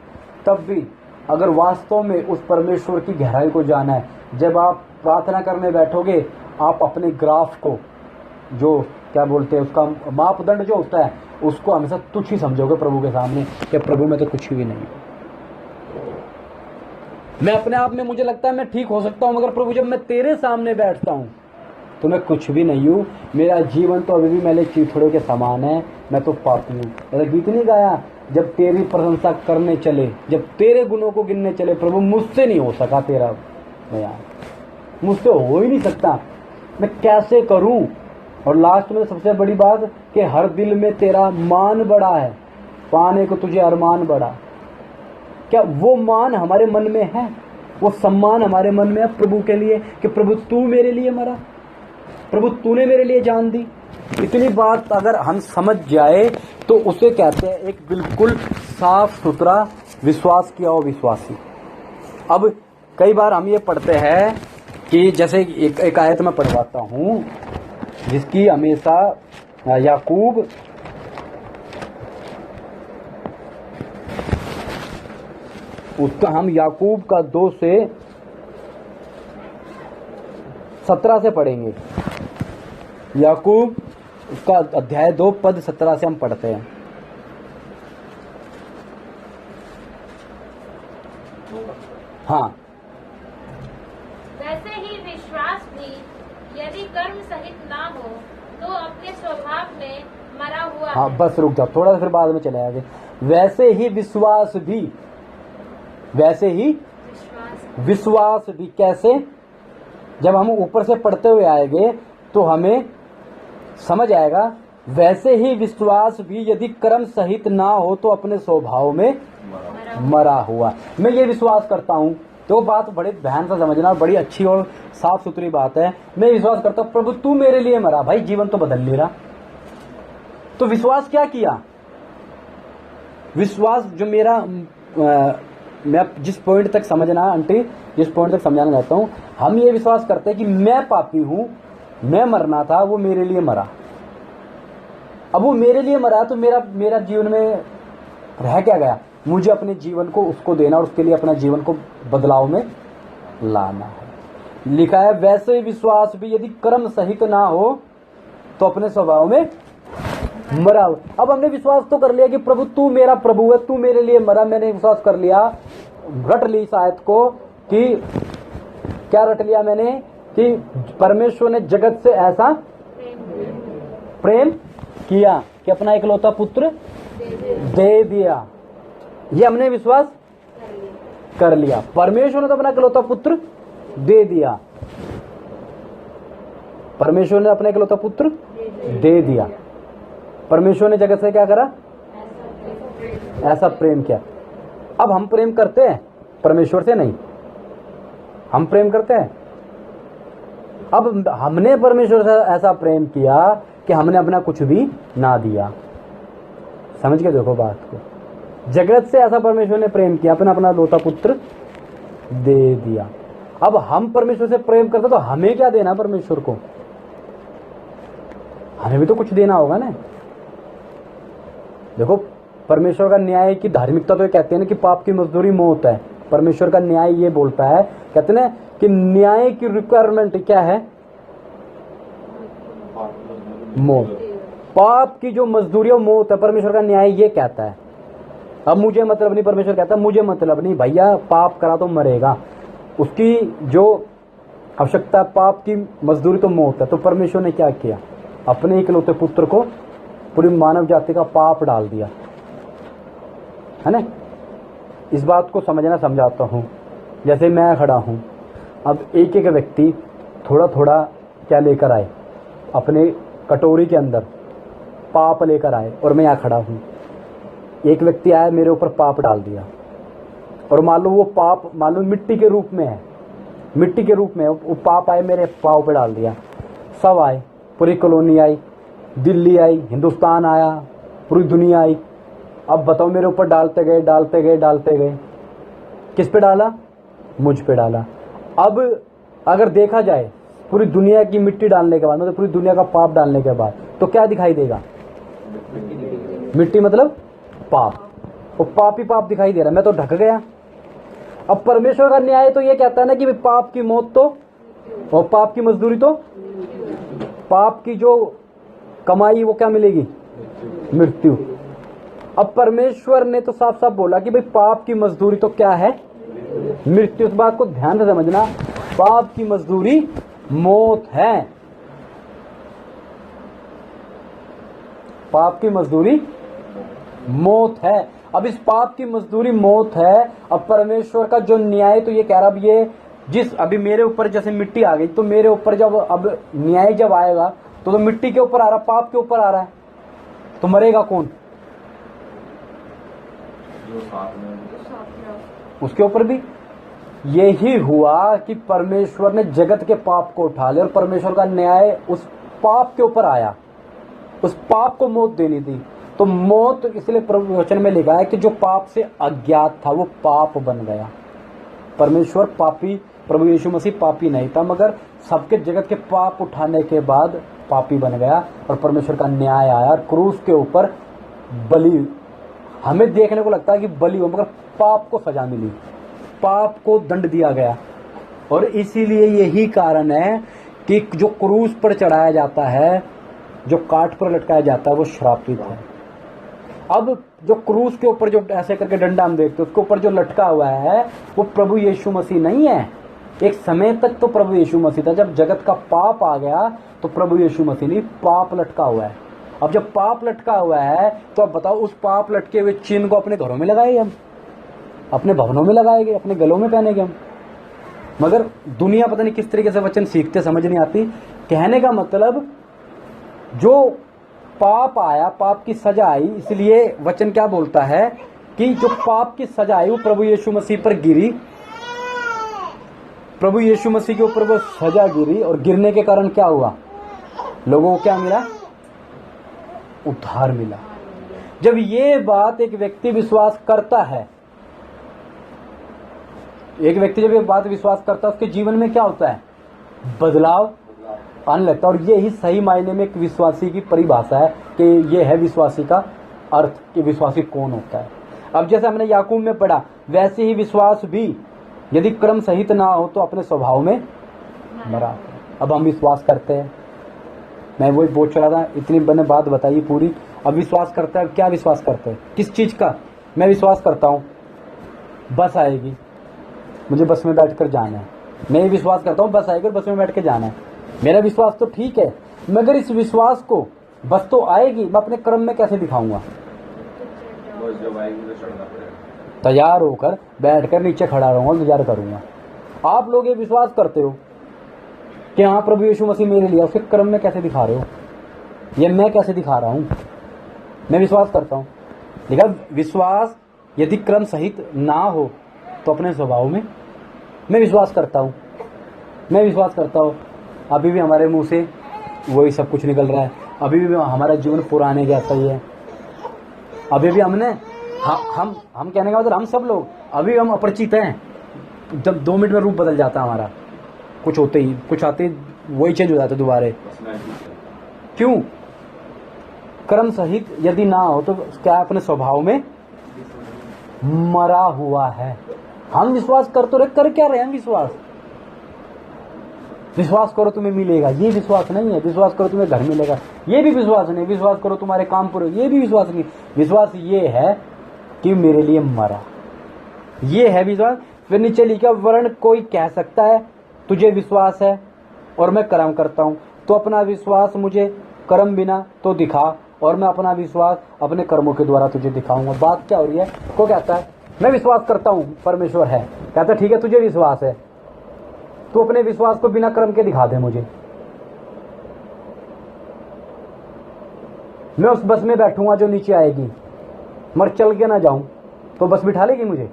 [SPEAKER 1] तब भी अगर वास्तव में उस परमेश्वर की गहराई को जाना है, जब आप प्रार्थना करने बैठोगे, आप अपने ग्राफ को, जो क्या बोलते हैं उसका मापदंड जो होता है, उसको हमेशा तुच्छ ही समझोगे प्रभु के सामने कि प्रभु मैं तो कुछ भी नहीं हूं। मैं अपने आप में, मुझे लगता है मैं ठीक हो सकता हूं, मगर प्रभु जब मैं तेरे सामने बैठता हूं तो मैं कुछ भी नहीं हूं। मेरा जीवन तो अभी भी मैले चिथड़ों के समान है, मैं तो पापी हूं। ऐसा गीत नहीं गाया, जब तेरी प्रशंसा करने चले, जब तेरे गुणों को गिनने चले, प्रभु मुझसे नहीं हो सका तेरा बयान, मुझसे हो ही नहीं सकता, मैं कैसे करूं? और लास्ट में सबसे बड़ी बात कि हर दिल में तेरा मान बड़ा है, पाने को तुझे अरमान बड़ा। क्या वो मान हमारे मन में है? वो सम्मान हमारे मन में है प्रभु के लिए कि प्रभु तू मेरे लिए मरा, प्रभु तूने मेरे लिए जान दी? इतनी बात अगर हम समझ जाए तो उसे कहते हैं एक बिल्कुल साफ सुथरा विश्वास किया हो विश्वासी। अब कई बार हम ये पढ़ते हैं कि जैसे एक आयत मैं पढ़वाता हूं, जिसकी हमेशा याकूब उसका हम याकूब का 2 से 17 से पढ़ेंगे। याकूब उसका अध्याय 2 पद 17 से हम पढ़ते हैं। हाँ,
[SPEAKER 2] वैसे ही विश्वास भी यदि कर्म सहित ना हो तो अपने स्वभाव में मरा हुआ
[SPEAKER 1] हाँ
[SPEAKER 2] है।
[SPEAKER 1] बस रुक जाओ, थोड़ा सा फिर बाद में चले आगे। वैसे ही विश्वास भी, वैसे ही विश्वास भी कैसे? जब हम ऊपर से पढ़ते हुए आएंगे तो हमें समझ आएगा। वैसे ही विश्वास भी यदि कर्म सहित ना हो तो अपने स्वभाव में मरा हुआ। मैं ये विश्वास करता हूँ, तो बात बड़े ध्यान से समझना, बड़ी अच्छी और साफ सुथरी बात है। मैं विश्वास करता हूँ प्रभु तू मेरे लिए मरा, भाई जीवन तो बदल ले रहा। तो विश्वास क्या किया? विश्वास जो मेरा मैं जिस पॉइंट तक समझना आंटी, जिस पॉइंट तक समझाना चाहता हूँ, हम ये विश्वास करते हैं कि मैं पापी हूं, मैं मरना था, वो मेरे लिए मरा। अब वो मेरे लिए मरा तो मेरा जीवन में रह क्या गया? मुझे अपने जीवन को उसको देना और उसके लिए अपना जीवन को बदलाव में लाना है। लिखा है वैसे ही विश्वास भी यदि कर्म सहित ना हो तो अपने स्वभाव में मरा। अब हमने विश्वास तो कर लिया कि प्रभु तू मेरा प्रभु है, तू मेरे लिए मरा। मैंने विश्वास कर लिया, रट ली इस आयत को कि क्या रट लिया मैंने कि परमेश्वर ने जगत से ऐसा प्रेम किया कि अपना इकलौता पुत्र दे दिया। ये हमने विश्वास कर लिया। परमेश्वर ने तो अपना इकलौता पुत्र दे दिया, परमेश्वर ने अपना इकलौता पुत्र दे दिया। परमेश्वर ने जगत से क्या करा? ऐसा प्रेम किया। अब हम प्रेम करते हैं परमेश्वर से? नहीं, हम प्रेम करते हैं। अब हमने परमेश्वर से ऐसा प्रेम किया कि हमने अपना कुछ भी ना दिया। समझ के देखो बात को। जगत से ऐसा परमेश्वर ने प्रेम किया, अपना लोता पुत्र दे दिया। अब हम परमेश्वर से प्रेम करते तो हमें क्या देना परमेश्वर को? हमें भी तो कुछ देना होगा ना। देखो परमेश्वर का न्याय की धार्मिकता तो ये कहते हैं ना कि पाप की मजदूरी मौत है। परमेश्वर का न्याय ये बोलता है, कहते हैं कि न्याय की रिक्वायरमेंट क्या है? मौत। पाप की जो मजदूरी है मौत है, परमेश्वर का न्याय ये कहता है। अब मुझे मतलब नहीं, परमेश्वर कहता है मुझे मतलब नहीं भैया, पाप करा तो मरेगा, उसकी जो आवश्यकता, पाप की मजदूरी तो मौत है। तो परमेश्वर ने क्या किया? अपने इकलौते पुत्र को पूरी मानव जाति का पाप डाल दिया, है ना। इस बात को समझना समझाता हूँ। जैसे मैं खड़ा हूँ, अब एक एक व्यक्ति थोड़ा थोड़ा क्या लेकर आए, अपने कटोरी के अंदर पाप लेकर आए, और मैं यहाँ खड़ा हूँ। एक व्यक्ति आया, मेरे ऊपर पाप डाल दिया, और मान लो वो पाप मान लो मिट्टी के रूप में है, मिट्टी के रूप में है, वो पाप आए मेरे पाँव पे डाल दिया, सब आए, पूरी कॉलोनी आई, दिल्ली आई, हिंदुस्तान आया, पूरी दुनिया आई। अब बताओ मेरे ऊपर डालते गए डालते गए डालते गए, किस पे डाला? मुझ पे डाला। अब अगर देखा जाए पूरी दुनिया की मिट्टी डालने के बाद, मतलब पूरी दुनिया का पाप डालने के बाद, तो क्या दिखाई देगा? मिट्टी मतलब पाप, और पाप ही पाप दिखाई दे रहा, मैं तो ढक गया। अब परमेश्वर का न्याय तो ये कहता है ना कि पाप की मौत तो, और पाप की मजदूरी तो, पाप की जो कमाई वो क्या मिलेगी? मृत्यु। अब परमेश्वर ने तो साफ साफ बोला कि भाई पाप की मजदूरी तो क्या है? मृत्यु। इस बात को ध्यान से समझना, पाप की मजदूरी मौत है। पाप की मजदूरी मौत है। अब इस पाप की मजदूरी मौत है। अब परमेश्वर का जो न्याय तो ये कह रहा, अब ये जिस अभी मेरे ऊपर जैसे मिट्टी आ गई, तो मेरे ऊपर जब अब न्याय जब आएगा तो मिट्टी के ऊपर आ रहा, पाप के ऊपर आ रहा है, तो मरेगा कौन? उसके ऊपर भी। यही हुआ कि परमेश्वर ने जगत के पाप को उठा लिया और परमेश्वर का न्याय उस पाप के ऊपर आया, उस पाप को मौत देनी थी। तो मौत इसलिए प्रभु वचन में लिखा है कि जो पाप से अज्ञात था वो पाप बन गया। परमेश्वर पापी, प्रभु यीशु मसीह पापी नहीं था, मगर सबके जगत के पाप उठाने के बाद पापी बन गया और परमेश्वर का न्याय आया और क्रूस के ऊपर बलि। हमें देखने को लगता है कि बलि हो, मगर पाप को सजा मिली, पाप को दंड दिया गया। और इसीलिए यही कारण है कि जो क्रूस पर चढ़ाया जाता है, जो काट पर लटकाया जाता है, वो श्रापित है। अब जो क्रूस के ऊपर जो ऐसे करके डंडा हम देखते हैं, उसके ऊपर जो लटका हुआ है वो प्रभु यीशु मसीह नहीं है। एक समय तक तो प्रभु यीशु मसीह था, जब जगत का पाप आ गया तो प्रभु यीशु मसीह नहीं, पाप लटका हुआ है। अब जब पाप लटका हुआ है तो अब बताओ, उस पाप लटके हुए चिन्ह को अपने घरों में लगाएंगे हम, अपने भवनों में लगाएंगे, अपने गलों में पहनेंगे हम। मगर दुनिया पता नहीं किस तरीके से वचन सीखते, समझ नहीं आती। कहने का मतलब जो पाप आया, पाप की सजा आई, इसलिए वचन क्या बोलता है कि जो पाप की सजा आई वो प्रभु यीशु मसीह पर गिरी, प्रभु यीशु मसीह के ऊपर वो सजा गिरी, और गिरने के कारण क्या हुआ? लोगों को क्या मिला? उद्धार मिला। जब ये बात एक व्यक्ति विश्वास करता है, एक व्यक्ति जब ये बात विश्वास करता है, उसके जीवन में क्या होता है? बदलाव आने लगता है। और ये ही सही मायने में एक विश्वासी की परिभाषा है कि ये है विश्वासी का अर्थ, कि विश्वासी कौन होता है। अब जैसे हमने याकूब में पढ़ा, वैसे ही विश्वास भी यदि क्रम सहित ना हो तो अपने स्वभाव में मरा। अब हम विश्वास करते हैं, मैं वही बोल रहा था, इतनी मैंने बात बताई पूरी। अब विश्वास करता है, क्या विश्वास करते हैं? किस चीज का? मैं विश्वास करता हूँ बस आएगी, मुझे बस में बैठकर जाना है। मैं ये विश्वास करता हूँ बस आएगी और बस में बैठ के जाना है। मेरा विश्वास तो ठीक है, मगर इस विश्वास को बस तो आएगी, मैं अपने कर्म में कैसे दिखाऊंगा? तैयार होकर बैठकर नीचे खड़ा रहूंगा, इंतजार करूंगा। आप लोग ये विश्वास करते हो कि हाँ प्रभु यीशु मसीह मेरे लिए, उसके कर्म में कैसे दिखा रहे हो? ये मैं कैसे दिखा रहा हूँ? मैं विश्वास करता हूँ, लेकिन विश्वास यदि क्रम सहित ना हो तो अपने स्वभाव में मैं विश्वास करता हूँ, मैं विश्वास करता हूँ। अभी भी हमारे मुंह से वही सब कुछ निकल रहा है, अभी भी हमारा जीवन पुराने जैसा ही है। अभी भी हमने हम कहने का मतलब हम सब लोग अभी हम अपरिचित हैं। जब 2 मिनट में रूप बदल जाता है हमारा, कुछ होते ही, कुछ आते ही वही चेंज हो जाता है दोबारा। क्यों? क्रम सहित यदि ना हो तो क्या अपने स्वभाव में मरा हुआ है। हम विश्वास कर तो रहे, कर क्या रहे हैं विश्वास? विश्वास करो तुम्हें मिलेगा, ये विश्वास नहीं है। विश्वास करो तुम्हें घर मिलेगा, ये भी विश्वास नहीं। विश्वास करो तुम्हारे काम पूरे, ये भी विश्वास नहीं। विश्वास ये है कि मेरे लिए मरा, ये है विश्वास। फिर नीचे लिखा, वर्ण कोई कह सकता है तुझे विश्वास है और मैं कर्म करता हूं, तो अपना विश्वास मुझे कर्म बिना तो दिखा, और मैं अपना विश्वास अपने कर्मों के द्वारा तुझे दिखाऊंगा। बात क्या हो रही है? को कहता है मैं विश्वास करता हूं परमेश्वर है, कहता है ठीक है तुझे विश्वास है, तू अपने विश्वास को बिना कर्म के दिखा दे मुझे। मैं उस बस में बैठूंगा जो नीचे आएगी, मगर चल के ना जाऊं तो बस बिठा लेगी मुझे?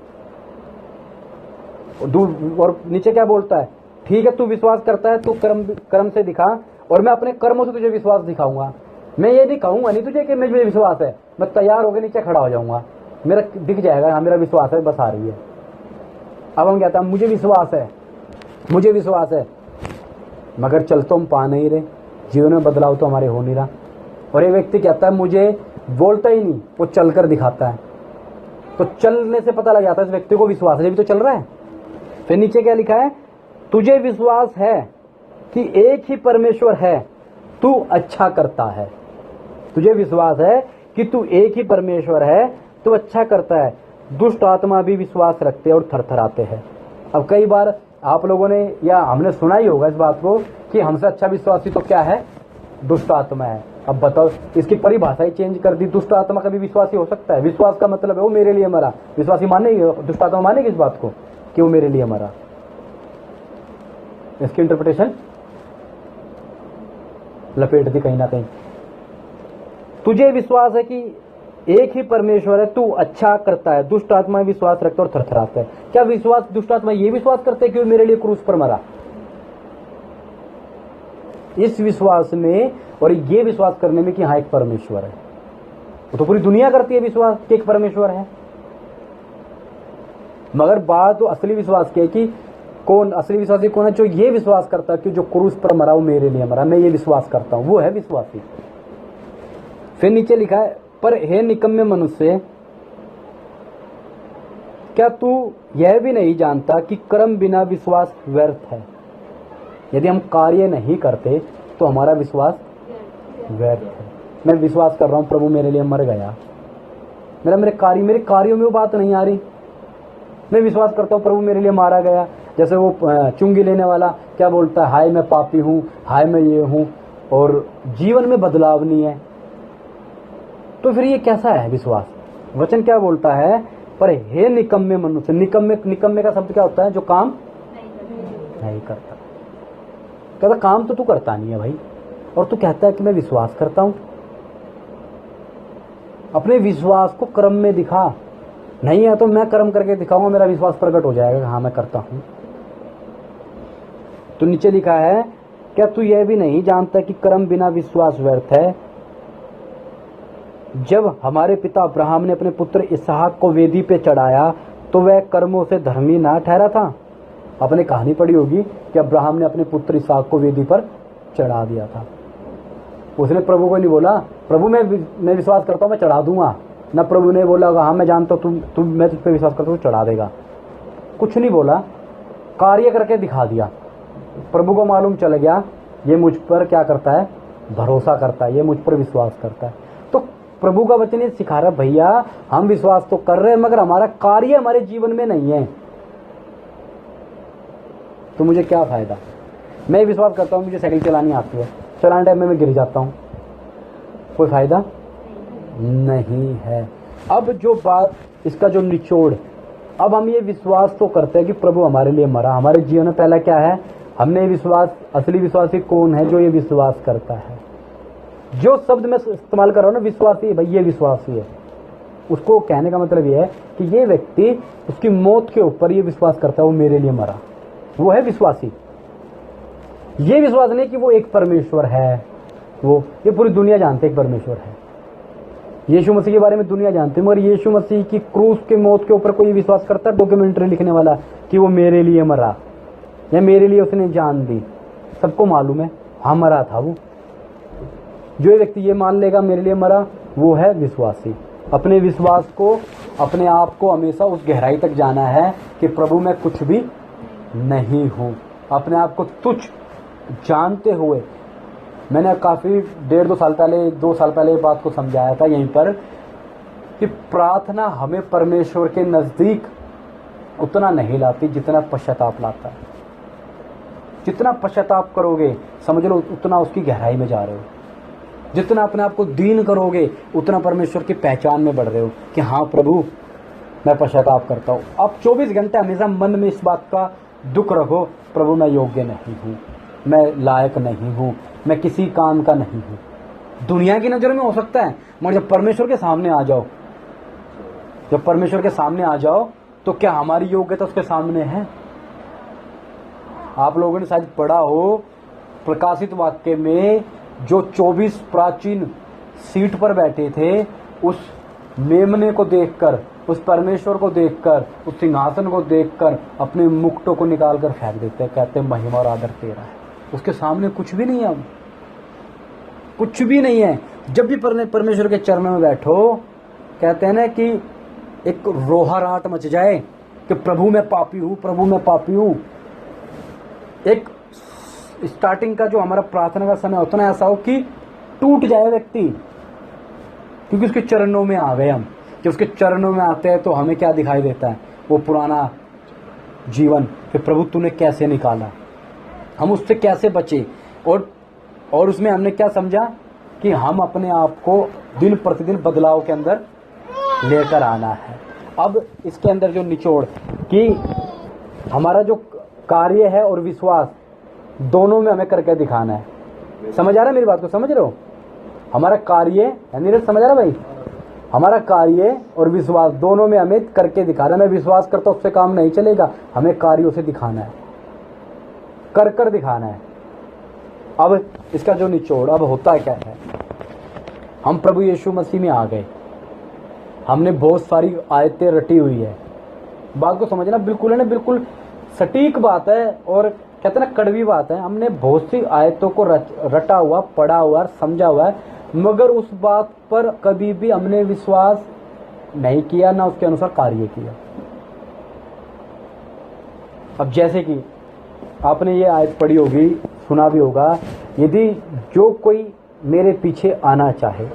[SPEAKER 1] और नीचे क्या बोलता है, ठीक है तू विश्वास करता है, तू कर्म से दिखा और मैं अपने कर्मों से तुझे विश्वास दिखाऊंगा। मैं ये नहीं कहूंगा नहीं तुझे कि मुझे विश्वास है, मैं तैयार होकर नीचे खड़ा हो जाऊंगा, मेरा दिख जाएगा हाँ मेरा विश्वास है, बस आ रही है। अब हम कहता है मुझे विश्वास है, मुझे विश्वास है, मगर चल तो हम पा नहीं रहे, जीवन में बदलाव तो हमारे हो नहीं रहा। और ये व्यक्ति कहता है मुझे बोलता ही नहीं, वो चलकर दिखाता है, तो चलने से पता लग जाता है इस व्यक्ति को विश्वास है, भी तो चल रहा है। फिर नीचे क्या लिखा है, तुझे विश्वास है कि एक ही परमेश्वर है, तू अच्छा करता है। तुझे विश्वास है कि तू एक ही परमेश्वर है, तू अच्छा करता है। दुष्ट आत्मा भी विश्वास रखते और थरथराते हैं। अब कई बार आप लोगों ने या हमने सुना ही होगा इस बात को कि हमसे अच्छा विश्वासी तो क्या है, दुष्ट आत्मा है। अब बताओ, इसकी परिभाषा ही चेंज कर दी, दुष्ट आत्मा का भी विश्वासी हो सकता है। विश्वास का मतलब है वो मेरे लिए मरा, विश्वासी मानेगी, दुष्ट आत्मा मानेगी इस बात को कि वो मेरे लिए मरा। इसकी इंटरप्रिटेशन लपेट दी कहीं ना कहीं। तुझे विश्वास है कि एक ही परमेश्वर है, तू अच्छा करता है। दुष्ट आत्मा विश्वास रखते और थरथराते है। क्या विश्वास दुष्ट आत्मा ये विश्वास करते हैं कि वो मेरे लिए क्रूस पर मरा? इस विश्वास में और ये विश्वास करने में कि हाँ एक परमेश्वर है, वो तो पूरी दुनिया करती है विश्वास कि एक परमेश्वर है। मगर बात तो असली विश्वास की है कि कौन असली विश्वासी कौन है, जो ये विश्वास करता है कि जो क्रूस पर मरा वो मेरे लिए मरा, मैं ये विश्वास करता हूं, वो है विश्वासी। फिर नीचे लिखा है, पर हे निकम्मे मनुष्य, क्या तू यह भी नहीं जानता कि कर्म बिना विश्वास व्यर्थ है? यदि हम कार्य नहीं करते तो हमारा विश्वास व्यर्थ है। मैं विश्वास कर रहा हूं प्रभु मेरे लिए मर गया, मेरे कार्यों में वो बात नहीं आ रही। मैं विश्वास करता हूं प्रभु मेरे लिए मारा गया, जैसे वो चुंगी लेने वाला क्या बोलता है, हाय मैं पापी हूं, हाय मैं ये हूं, और जीवन में बदलाव नहीं है। तो फिर ये कैसा है विश्वास? वचन क्या बोलता है, पर हे निकम्मे मनुष्य। निकम्मे का शब्द क्या होता है? जो काम नहीं करता। कहता काम तो तू करता नहीं है भाई, और तू कहता है कि मैं विश्वास करता हूं। अपने विश्वास को कर्म में दिखा। नहीं है तो मैं कर्म करके दिखाऊंगा, मेरा विश्वास प्रकट हो जाएगा, हाँ मैं करता हूं। तो नीचे लिखा है, क्या तू यह भी नहीं जानता कि कर्म बिना विश्वास व्यर्थ है? जब हमारे पिता अब्राहम ने अपने पुत्र इसहाक को वेदी पे चढ़ाया तो वह कर्मों से धर्मी ना ठहरा था। आपने कहानी पढ़ी होगी कि अब्राहम ने अपने पुत्र इसहाक को वेदी पर चढ़ा दिया था। उसने प्रभु को नहीं बोला प्रभु मैं विश्वास करता हूं, मैं चढ़ा दूंगा। ना प्रभु ने बोला हाँ मैं जानता हूं तू मैं तुझ पे विश्वास करता हूं, चढ़ा देगा। कुछ नहीं बोला, कार्य करके दिखा दिया। प्रभु को मालूम चल गया ये मुझ पर क्या करता है, भरोसा करता है, ये मुझ पर विश्वास करता है। तो प्रभु का वचन ये सिखा रहा है, भैया हम विश्वास तो कर रहे हैं मगर हमारा कार्य हमारे जीवन में नहीं है, तो मुझे क्या फायदा? मैं विश्वास करता हूं मुझे साइकिल चलानी आती है, चलाने टाइम में मैं गिर जाता हूं, कोई फायदा नहीं है। अब जो बात इसका जो निचोड़, अब हम ये विश्वास तो करते हैं कि प्रभु हमारे लिए मरा। हमारे जीवन में पहला क्या है, हमने विश्वास, असली विश्वासी कौन है? जो ये विश्वास करता है। जो शब्द मैं इस्तेमाल कर रहा हूं ना, विश्वासी, भाई ये विश्वासी है, उसको कहने का मतलब ये है कि ये व्यक्ति उसकी मौत के ऊपर ये विश्वास करता है वो मेरे लिए मरा, वो है विश्वासी। ये विश्वास नहीं कि वो एक परमेश्वर है, वो ये पूरी दुनिया जानते एक परमेश्वर है। यीशु मसीह के बारे में दुनिया जानती है, मगर यीशु मसीह की क्रूस के मौत के ऊपर कोई विश्वास करता है डॉक्यूमेंट्री लिखने वाला कि वो मेरे लिए मरा या मेरे लिए उसने जान दी? सबको मालूम है हाँ मरा था वो। जो व्यक्ति ये मान लेगा मेरे लिए मरा, वो है विश्वासी। अपने विश्वास को, अपने आप को हमेशा उस गहराई तक जाना है कि प्रभु मैं कुछ भी नहीं हूं। अपने आप को तुच्छ जानते हुए, मैंने काफी 1.5-2 साल पहले 2 साल पहले ये बात को समझाया था यहीं पर कि प्रार्थना हमें परमेश्वर के नजदीक उतना नहीं लाती जितना पश्चाताप लाता है। जितना पश्चाताप करोगे समझ लो उतना उसकी गहराई में जा रहे हो। जितना अपने आप को दीन करोगे उतना परमेश्वर की पहचान में बढ़ रहे हो कि हाँ प्रभु मैं पश्चाताप करता हूँ। अब 24 घंटे हमेशा मन में इस बात का दुख रखो, प्रभु मैं योग्य नहीं हूँ, मैं लायक नहीं हूँ, मैं किसी काम का नहीं हूँ। दुनिया की नजर में हो सकता है, मगर जब परमेश्वर के सामने आ जाओ, जब परमेश्वर के सामने आ जाओ तो क्या हमारी योग्यता उसके सामने है? आप लोगों ने शायद पढ़ा हो प्रकाशित वाक्य में, जो 24 प्राचीन सीट पर बैठे थे, उस मेमने को देखकर, उस परमेश्वर को देखकर, उस सिंहासन को देखकर अपने मुकुटों को निकालकर फेंक देते हैं, कहते हैं महिमा और आदर तेरा है। उसके सामने कुछ भी नहीं है, अब कुछ भी नहीं है। जब भी परमेश्वर के चरणों में बैठो, कहते हैं ना कि एक रोहराट मच जाए कि प्रभु मैं पापी हूं, प्रभु मैं पापी हूं। एक स्टार्टिंग का जो हमारा प्रार्थना का समय होता है, ऐसा हो कि टूट जाए व्यक्ति, क्योंकि उसके चरणों में आ गए हम। जब उसके चरणों में आते हैं तो हमें क्या दिखाई देता है? वो पुराना जीवन कि प्रभु तूने कैसे निकाला, हम उससे कैसे बचे, और उसमें हमने क्या समझा कि हम अपने आप को दिन प्रतिदिन बदलाव के अंदर लेकर आना है। अब इसके अंदर जो निचोड़ कि हमारा जो कार्य है और विश्वास, दोनों में हमें करके दिखाना है। समझ आ रहा है मेरी बात को? समझ रहे हो? हमारा कार्य, नीरज समझ आ रहा भाई? हमारा कार्य और विश्वास दोनों में हमें करके दिखाना है। मैं विश्वास करता उससे काम नहीं चलेगा, हमें कार्यों से दिखाना है, कर दिखाना है। अब इसका जो निचोड़ अब होता क्या है, हम प्रभु यीशु मसीह में आ गए, हमने बहुत सारी आयतें रटी हुई है। बात को समझना, बिल्कुल है ना, बिल्कुल सटीक बात है और कहते हैं ना कड़वी बात है। हमने बहुत सी आयतों को रटा हुआ, पढ़ा हुआ, समझा हुआ है, मगर उस बात पर कभी भी हमने विश्वास नहीं किया, ना उसके अनुसार कार्य किया। अब जैसे कि आपने ये आयत पढ़ी होगी, सुना भी होगा, यदि जो कोई मेरे पीछे आना चाहे,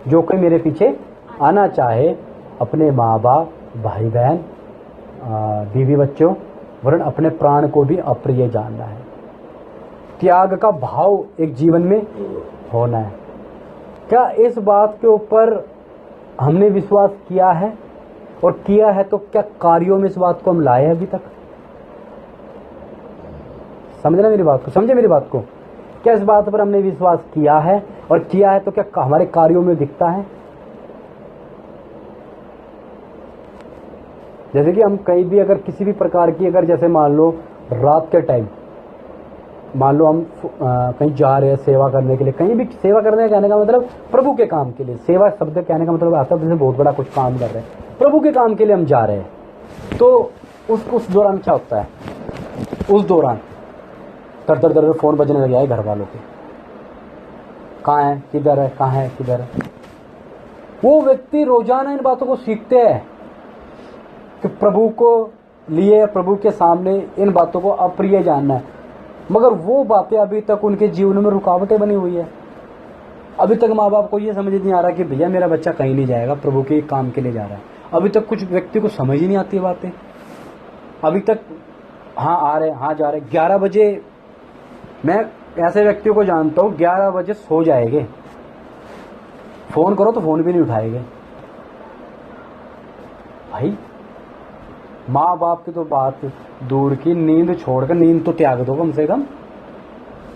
[SPEAKER 1] जो कोई मेरे पीछे आना चाहे, अपने माँ बाप, भाई बहन, बीवी बच्चों, वरन अपने प्राण को भी अप्रिय जानना है। त्याग का भाव एक जीवन में होना है। क्या इस बात के ऊपर हमने विश्वास किया है? और किया है तो क्या कार्यों में इस बात को हम लाए अभी तक? समझना मेरी बात को? समझे मेरी बात को? क्या इस बात पर हमने विश्वास किया है और किया है तो क्या हमारे कार्यों में दिखता है? जैसे कि हम कहीं भी अगर किसी भी प्रकार की, अगर जैसे मान लो रात के टाइम, मान लो हम कहीं जा रहे हैं सेवा करने के लिए, कहीं भी सेवा करने का कहने का मतलब प्रभु के काम के लिए, सेवा शब्द कहने का मतलब आता है जैसे बहुत बड़ा कुछ काम कर रहे हैं, प्रभु के काम के लिए हम जा रहे हैं, तो उस दौरान क्या होता है? उस दौरान दर फोन बजने लग जाए घर वालों के, कहाँ है, किधर है, कहाँ है, किधर है। वो व्यक्ति रोजाना इन बातों को सीखते हैं कि प्रभु को लिए, प्रभु के सामने इन बातों को अप्रिय जानना है, मगर वो बातें अभी तक उनके जीवन में रुकावटें बनी हुई है। अभी तक माँ बाप को ये समझ नहीं आ रहा कि भैया मेरा बच्चा कहीं नहीं जाएगा, प्रभु के काम के लिए जा रहा है। अभी तक कुछ व्यक्ति को समझ ही नहीं आती बातें, अभी तक हाँ आ रहे, हाँ जा रहे। 11 बजे मैं ऐसे व्यक्तियों को जानता हूँ 11 बजे सो जाएंगे, फोन करो तो फोन भी नहीं उठाएंगे। भाई माँ बाप की तो बात दूर की, नींद छोड़कर, नींद तो त्याग दो कम से कम।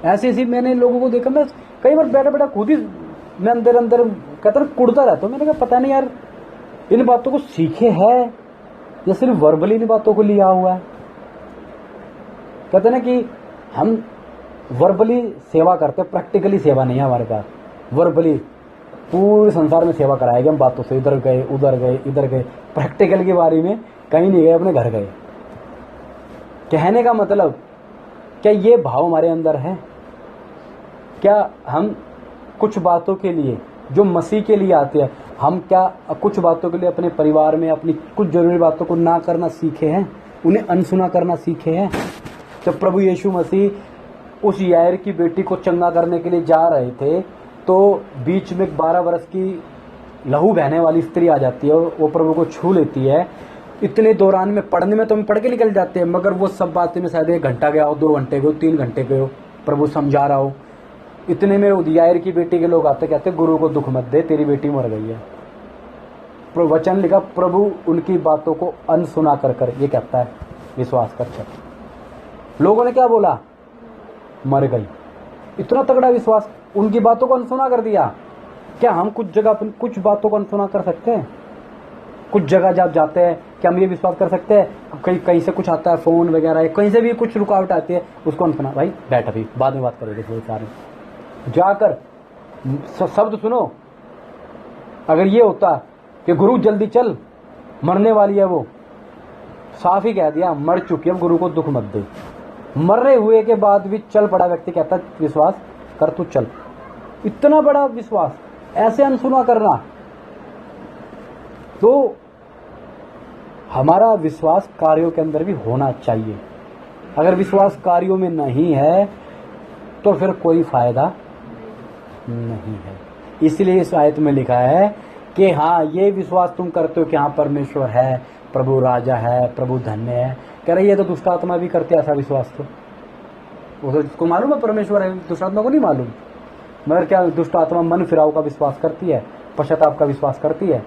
[SPEAKER 1] ऐसे ऐसी मैंने लोगों को देखा, मैं कई बार बैठा बैठा खुद ही मैं अंदर अंदर कहता कुड़ता रहता हूँ। मैंने कहा पता नहीं यार इन बातों को सीखे है या सिर्फ वर्बली इन बातों को लिया हुआ है। कहते ना कि हम वर्बली सेवा करते, प्रैक्टिकली सेवा नहीं है हमारे पास। वर्बली पूरे संसार में सेवा कराएंगे हम बातों से, इधर गए उधर गए इधर गए, प्रैक्टिकल के बारे में कहीं नहीं गए, अपने घर गए। कहने का मतलब क्या ये भाव हमारे अंदर है? क्या हम कुछ बातों के लिए जो मसीह के लिए आते हैं, हम क्या कुछ बातों के लिए अपने परिवार में अपनी कुछ जरूरी बातों को ना करना सीखे हैं, उन्हें अनसुना करना सीखे हैं? जब प्रभु यीशु मसीह उस यायर की बेटी को चंगा करने के लिए जा रहे थे तो बीच में 12 वर्ष की लहू बहने वाली स्त्री आ जाती है, वो प्रभु को छू लेती है। इतने दौरान में पढ़ने में तो हम पढ़ के निकल जाते हैं, मगर वो सब बातें में शायद 1 घंटा गया हो, 2 घंटे गए हो, 3 घंटे गए हो, प्रभु समझा रहा हो। इतने में यायर की बेटी के लोग आते, कहते गुरु को दुख मत दे, तेरी बेटी मर गई है। वचन लिखा, प्रभु उनकी बातों को अनसुना कर ये कहता है विश्वास कर चल। लोगों ने क्या बोला? मर गई। इतना तगड़ा विश्वास, उनकी बातों को अनसुना कर दिया। क्या हम कुछ जगह कुछ बातों को अनसुना कर सकते हैं? कुछ जगह जब जाते हैं क्या क्या हम ये विश्वास कर सकते हैं कहीं कहीं से कुछ आता है, फोन वगैरह कहीं से भी कुछ रुकावट आती है, उसको हम सुना भाई बैठ अभी बाद में बात करेंगे थोड़ी सारी, जाकर शब्द सुनो। अगर ये होता कि गुरु जल्दी चल मरने वाली है, वो साफ ही कह दिया मर चुकी है, गुरु को दुख मत दे। मरने हुए के बाद भी चल पड़ा व्यक्ति कहता विश्वास कर तू चल। इतना बड़ा विश्वास ऐसे अनसुना करना। तो हमारा विश्वास कार्यों के अंदर भी होना चाहिए। अगर विश्वास कार्यों में नहीं है तो फिर कोई फायदा नहीं है। इसलिए इस आयत में लिखा है कि हाँ ये विश्वास तुम करते हो कि हाँ परमेश्वर है, प्रभु राजा है, प्रभु धन्य है। कह रहे ये तो दुष्ट आत्मा भी करते ऐसा विश्वास। तो उसको मालूम है परमेश्वर है, दुष्ट आत्मा को नहीं मालूम। मगर क्या दुष्ट आत्मा मन फिराव का विश्वास करती है, पश्चाताप का विश्वास करती है?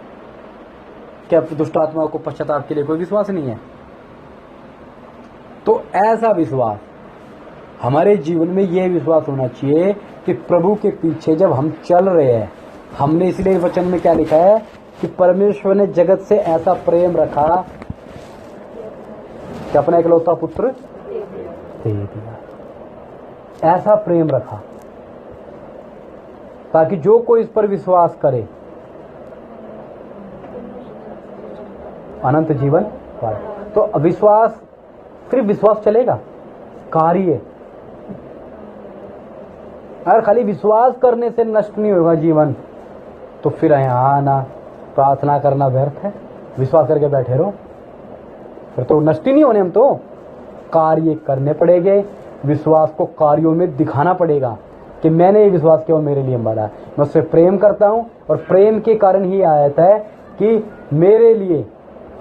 [SPEAKER 1] क्या दुष्ट आत्मा को पश्चाताप के लिए कोई विश्वास नहीं है? तो ऐसा विश्वास हमारे जीवन में यह विश्वास होना चाहिए कि प्रभु के पीछे जब हम चल रहे हैं, हमने इसलिए वचन में क्या लिखा है कि परमेश्वर ने जगत से ऐसा प्रेम रखा कि अपना इकलौता पुत्र दे दिया। ऐसा प्रेम रखा ताकि जो कोई इस पर विश्वास करे अनंत जीवन पाए। तो अविश्वास सिर्फ विश्वास चलेगा, कार्य अगर खाली विश्वास करने से नष्ट नहीं होगा जीवन तो फिर यहाँ आना प्रार्थना करना व्यर्थ है। विश्वास करके बैठे रहो फिर तो नष्ट ही नहीं होने। हम तो कार्य करने पड़ेंगे, विश्वास को कार्यों में दिखाना पड़ेगा कि मैंने ये विश्वास किया मेरे लिए बड़ा है, मैं उससे प्रेम करता हूं और प्रेम के कारण ही आयत है कि मेरे लिए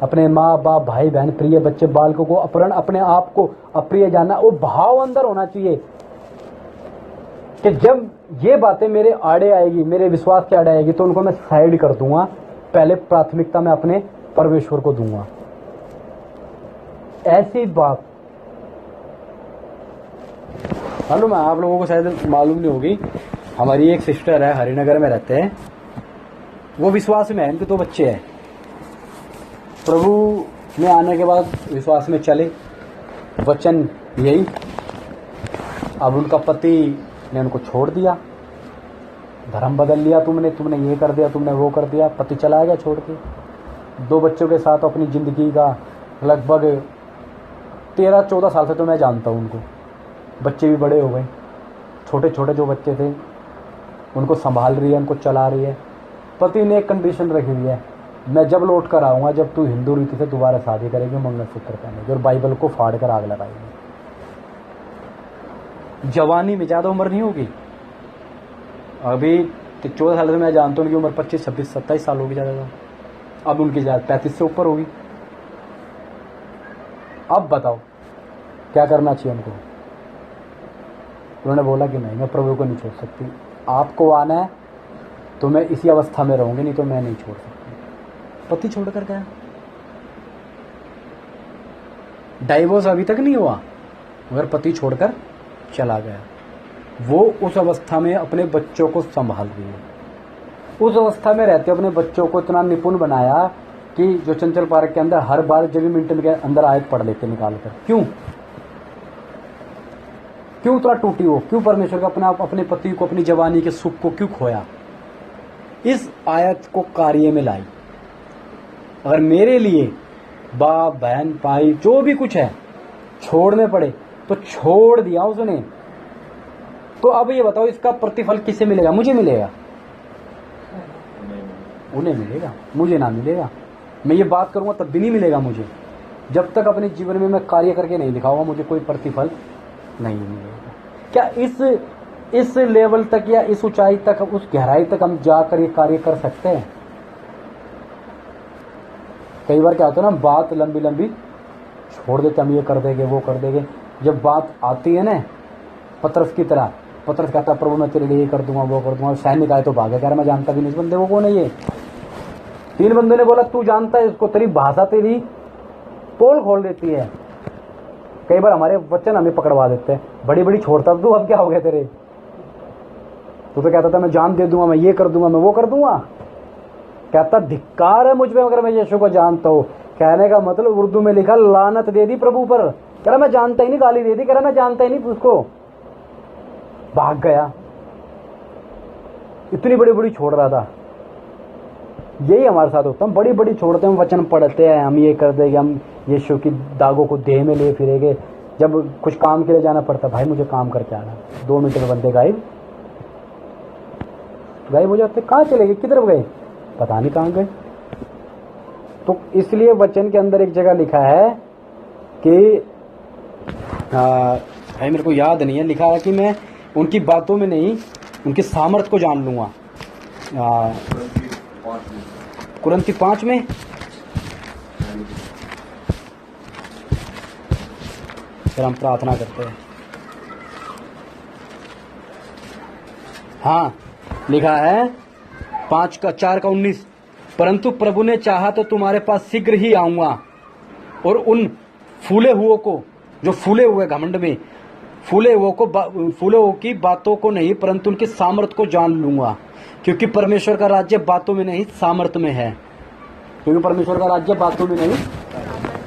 [SPEAKER 1] अपने माँ बाप भाई बहन प्रिय बच्चे बालकों को अपहरण अपने आप को अप्रिय जानना, वो भाव अंदर होना चाहिए कि जब ये बातें मेरे आड़े आएगी, मेरे विश्वास के आड़े आएगी तो उनको मैं साइड कर दूंगा, पहले प्राथमिकता मैं अपने परमेश्वर को दूंगा। ऐसी बात मालूम है आप लोगों को, शायद मालूम नहीं होगी। हमारी एक सिस्टर है, हरिनगर में रहते हैं, वो विश्वास में है, इनके 2 बच्चे हैं। प्रभु में आने के बाद विश्वास में चले, वचन यही। अब उनका पति ने उनको छोड़ दिया, धर्म बदल लिया, तुमने ये कर दिया, तुमने वो कर दिया, पति चला गया छोड़ के। 2 बच्चों के साथ अपनी जिंदगी का लगभग 13-14 साल से तो मैं जानता हूँ उनको। बच्चे भी बड़े हो गए, छोटे छोटे जो बच्चे थे उनको संभाल रही है, उनको चला रही है। पति ने एक कंडीशन रखी हुई है, मैं जब लौट कर आऊँगा जब तू हिंदू रीति से दोबारा शादी करेगी, मंगलसूत्र पहनेगी और बाइबल को फाड़ कर आग लगाएगी। जवानी में ज़्यादा उम्र नहीं होगी, अभी 14 साल से मैं जानता हूँ उनकी उम्र 25, 26, 27 साल होगी ज़्यादा। अब उनकी ज़्यादा 35 से ऊपर होगी। अब बताओ क्या करना चाहिए उनको? उन्होंने बोला कि नहीं, मैं प्रभु को नहीं छोड़ सकती, आपको आना है तो मैं इसी अवस्था में रहूंगी, नहीं तो मैं नहीं छोड़ सकती। पति छोड़कर गया। डाइवोर्स अभी तक नहीं हुआ मगर पति छोड़कर चला गया। वो उस अवस्था में अपने बच्चों को संभाल रही है। उस अवस्था में रहते अपने बच्चों को इतना निपुण बनाया कि जो चंचल पार्क के अंदर हर बार जब भी मिनट के अंदर आयत पढ़ लेते निकाल कर। क्यों उतना टूटी हो? क्यों परमेश्वर का अपने पति को, अपनी जवानी के सुख को क्यों खोया? इस आयत को कार्य में लाई। अगर मेरे लिए बाप बहन भाई जो भी कुछ है छोड़ने पड़े तो छोड़ दिया उसने। तो अब ये बताओ इसका प्रतिफल किसे मिलेगा? मुझे मिलेगा? उन्हें मिलेगा, मुझे ना मिलेगा। मैं ये बात करूंगा तब भी नहीं मिलेगा मुझे। जब तक अपने जीवन में मैं कार्य करके नहीं दिखाऊंगा मुझे कोई प्रतिफल नहीं मिलेगा। क्या इस लेवल तक या इस ऊंचाई तक, उस गहराई तक हम जाकर ये कार्य कर सकते हैं? कई बार क्या होता है ना, बात लंबी लंबी छोड़ देते, हम ये कर देंगे वो कर देंगे। जब बात आती है ना पतरस की तरह, पतरस कहता प्रभु मैं तेरे लिए ये कर दूंगा वो कर दूंगा। सैनिक आए तो भागे, कह रहा मैं जानता भी नहीं इस बंदे को कौन है ये। 3 बंदों ने बोला तू जानता है इसको, तेरी भाषा तेरी पोल खोल देती है। कई बार हमारे वचन हमें पकड़वा देते हैं, बड़ी बड़ी छोड़ता तू, अब क्या हो गया तेरे? तू तो कहता था मैं जान दे दूंगा, मैं ये कर दूंगा, मैं वो कर दूंगा। कहता धिक्कार है मुझ में अगर मैं यीशु को जानता हूं कहने का मतलब उर्दू में लिखा लानत दे दी प्रभु पर। कह रहा मैं जानता ही नहीं, गाली दे दी, कह रहा मैं जानता ही नहीं उसको, भाग गया। इतनी बड़ी बड़ी छोड़ रहा था। यही हमारे साथ होता है, हम बड़ी बड़ी छोड़ते हैं, हम वचन पढ़ते हैं, हम ये कर देंगे, हम यीशु की दागों को देह में ले फिरेंगे। जब कुछ काम के लिए जाना पड़ता, भाई मुझे काम करके आना, 2 मिनट में बंदे गायब हो जाते। कहाँ चले गए, किधर गए, पता नहीं कहाँ गए। तो इसलिए वचन के अंदर एक जगह लिखा है कि भाई मेरे को याद नहीं है, लिखा है कि मैं उनकी बातों में नहीं, उनके सामर्थ को जान लूंगा। कुरिन्थी 5 में फिर हम प्रार्थना करते हैं। हाँ, लिखा है 4:19, परंतु प्रभु ने चाहा तो तुम्हारे पास शीघ्र ही आऊंगा और उन फूले हुओं को, जो फूले हुए घमंड में, फूले हुओं की बातों को नहीं परंतु उनके सामर्थ को जान लूंगा, क्योंकि परमेश्वर का राज्य बातों में नहीं सामर्थ में है। क्योंकि परमेश्वर का राज्य बातों में नहीं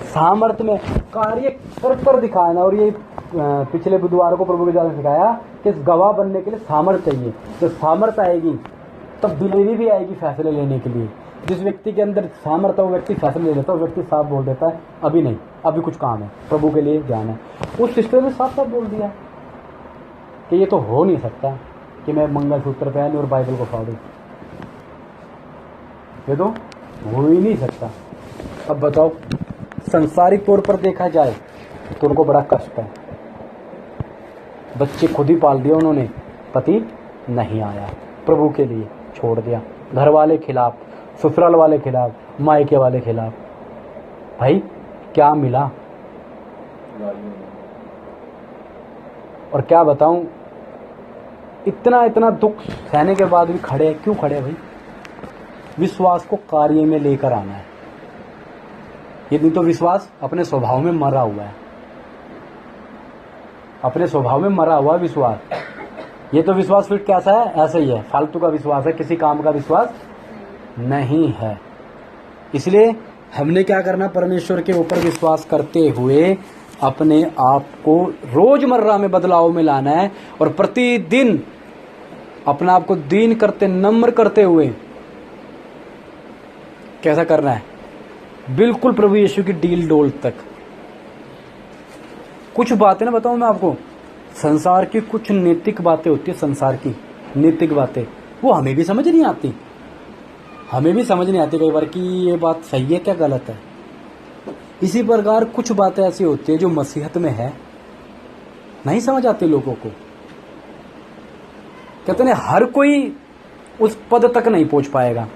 [SPEAKER 1] सामर्थ में। कार्य कर दिखाया ना। और ये पिछले बुधवार को प्रभु के द्वारा सिखाया कि इस गवाह बनने के लिए सामर्थ चाहिए। जब सामर्थ आएगी तब दिलेरी भी आएगी फैसले लेने के लिए। जिस व्यक्ति के अंदर सामर्थ है वो व्यक्ति फैसले ले लेता है, वो व्यक्ति साफ बोल देता है अभी नहीं, अभी कुछ काम है, प्रभु के लिए जाना है। उस सिस्टर ने साफ साफ बोल दिया कि ये तो हो नहीं सकता कि मैं मंगलसूत्र पहन और बाइबल को फाड़ूं, ये तो हो ही नहीं सकता। अब बताओ, संसारिक तौर पर देखा जाए तो उनको बड़ा कष्ट है। बच्चे खुद ही पाल दिए उन्होंने, पति नहीं आया, प्रभु के लिए छोड़ दिया, घर वाले खिलाफ, ससुराल वाले खिलाफ, मायके वाले खिलाफ। भाई क्या मिला? और क्या बताऊं, इतना इतना दुख सहने के बाद भी खड़े। क्यों खड़े भाई? विश्वास को कार्य में लेकर आना है। ये नहीं तो विश्वास अपने स्वभाव में मरा हुआ है, अपने स्वभाव में मरा हुआ विश्वास। ये तो विश्वास फिर कैसा है? ऐसा ही है, फालतू का विश्वास है, किसी काम का विश्वास नहीं है। इसलिए हमने क्या करना, परमेश्वर के ऊपर विश्वास करते हुए अपने आप को रोजमर्रा में बदलाव में लाना है और प्रतिदिन अपने आप को दीन करते, नम्र करते हुए कैसा करना है, बिल्कुल प्रभु यीशु की डील डोल तक। कुछ बातें ना बताऊं मैं आपको, संसार की कुछ नैतिक बातें होती है, संसार की नैतिक बातें, वो हमें भी समझ नहीं आती। हमें भी समझ नहीं आती कई बार कि ये बात सही है क्या गलत है। इसी प्रकार कुछ बातें ऐसी होती है जो मसीहत में है, नहीं समझ आती लोगों को। कहते हैं हर कोई उस पद तक नहीं पहुंच पाएगा,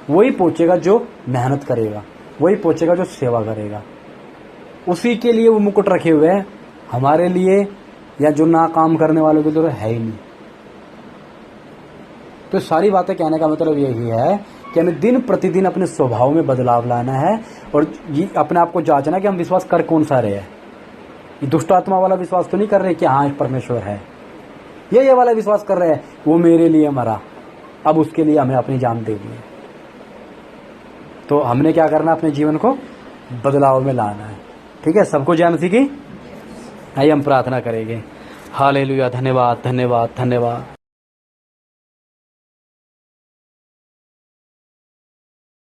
[SPEAKER 1] वही पहुंचेगा जो मेहनत करेगा, वही पहुंचेगा जो सेवा करेगा। उसी के लिए वो मुकुट रखे हुए हैं, हमारे लिए या जो ना काम करने वालों के लिए है ही नहीं। तो सारी बातें कहने का मतलब यही है कि हमें दिन प्रतिदिन अपने स्वभाव में बदलाव लाना है और ये अपने आप को जांचना कि हम विश्वास कर कौन सा रहे हैं। ये दुष्ट आत्मा वाला विश्वास तो नहीं कर रहे कि हाँ परमेश्वर है, ये वाला विश्वास कर रहे हैं वो मेरे लिए मरा, अब उसके लिए हमें अपनी जान दे दी। तो हमने क्या करना, अपने जीवन को बदलाव में लाना है। ठीक है, सबको जय मसीह की। आइए हम प्रार्थना करेंगे। हालेलुया, धन्यवाद धन्यवाद धन्यवाद।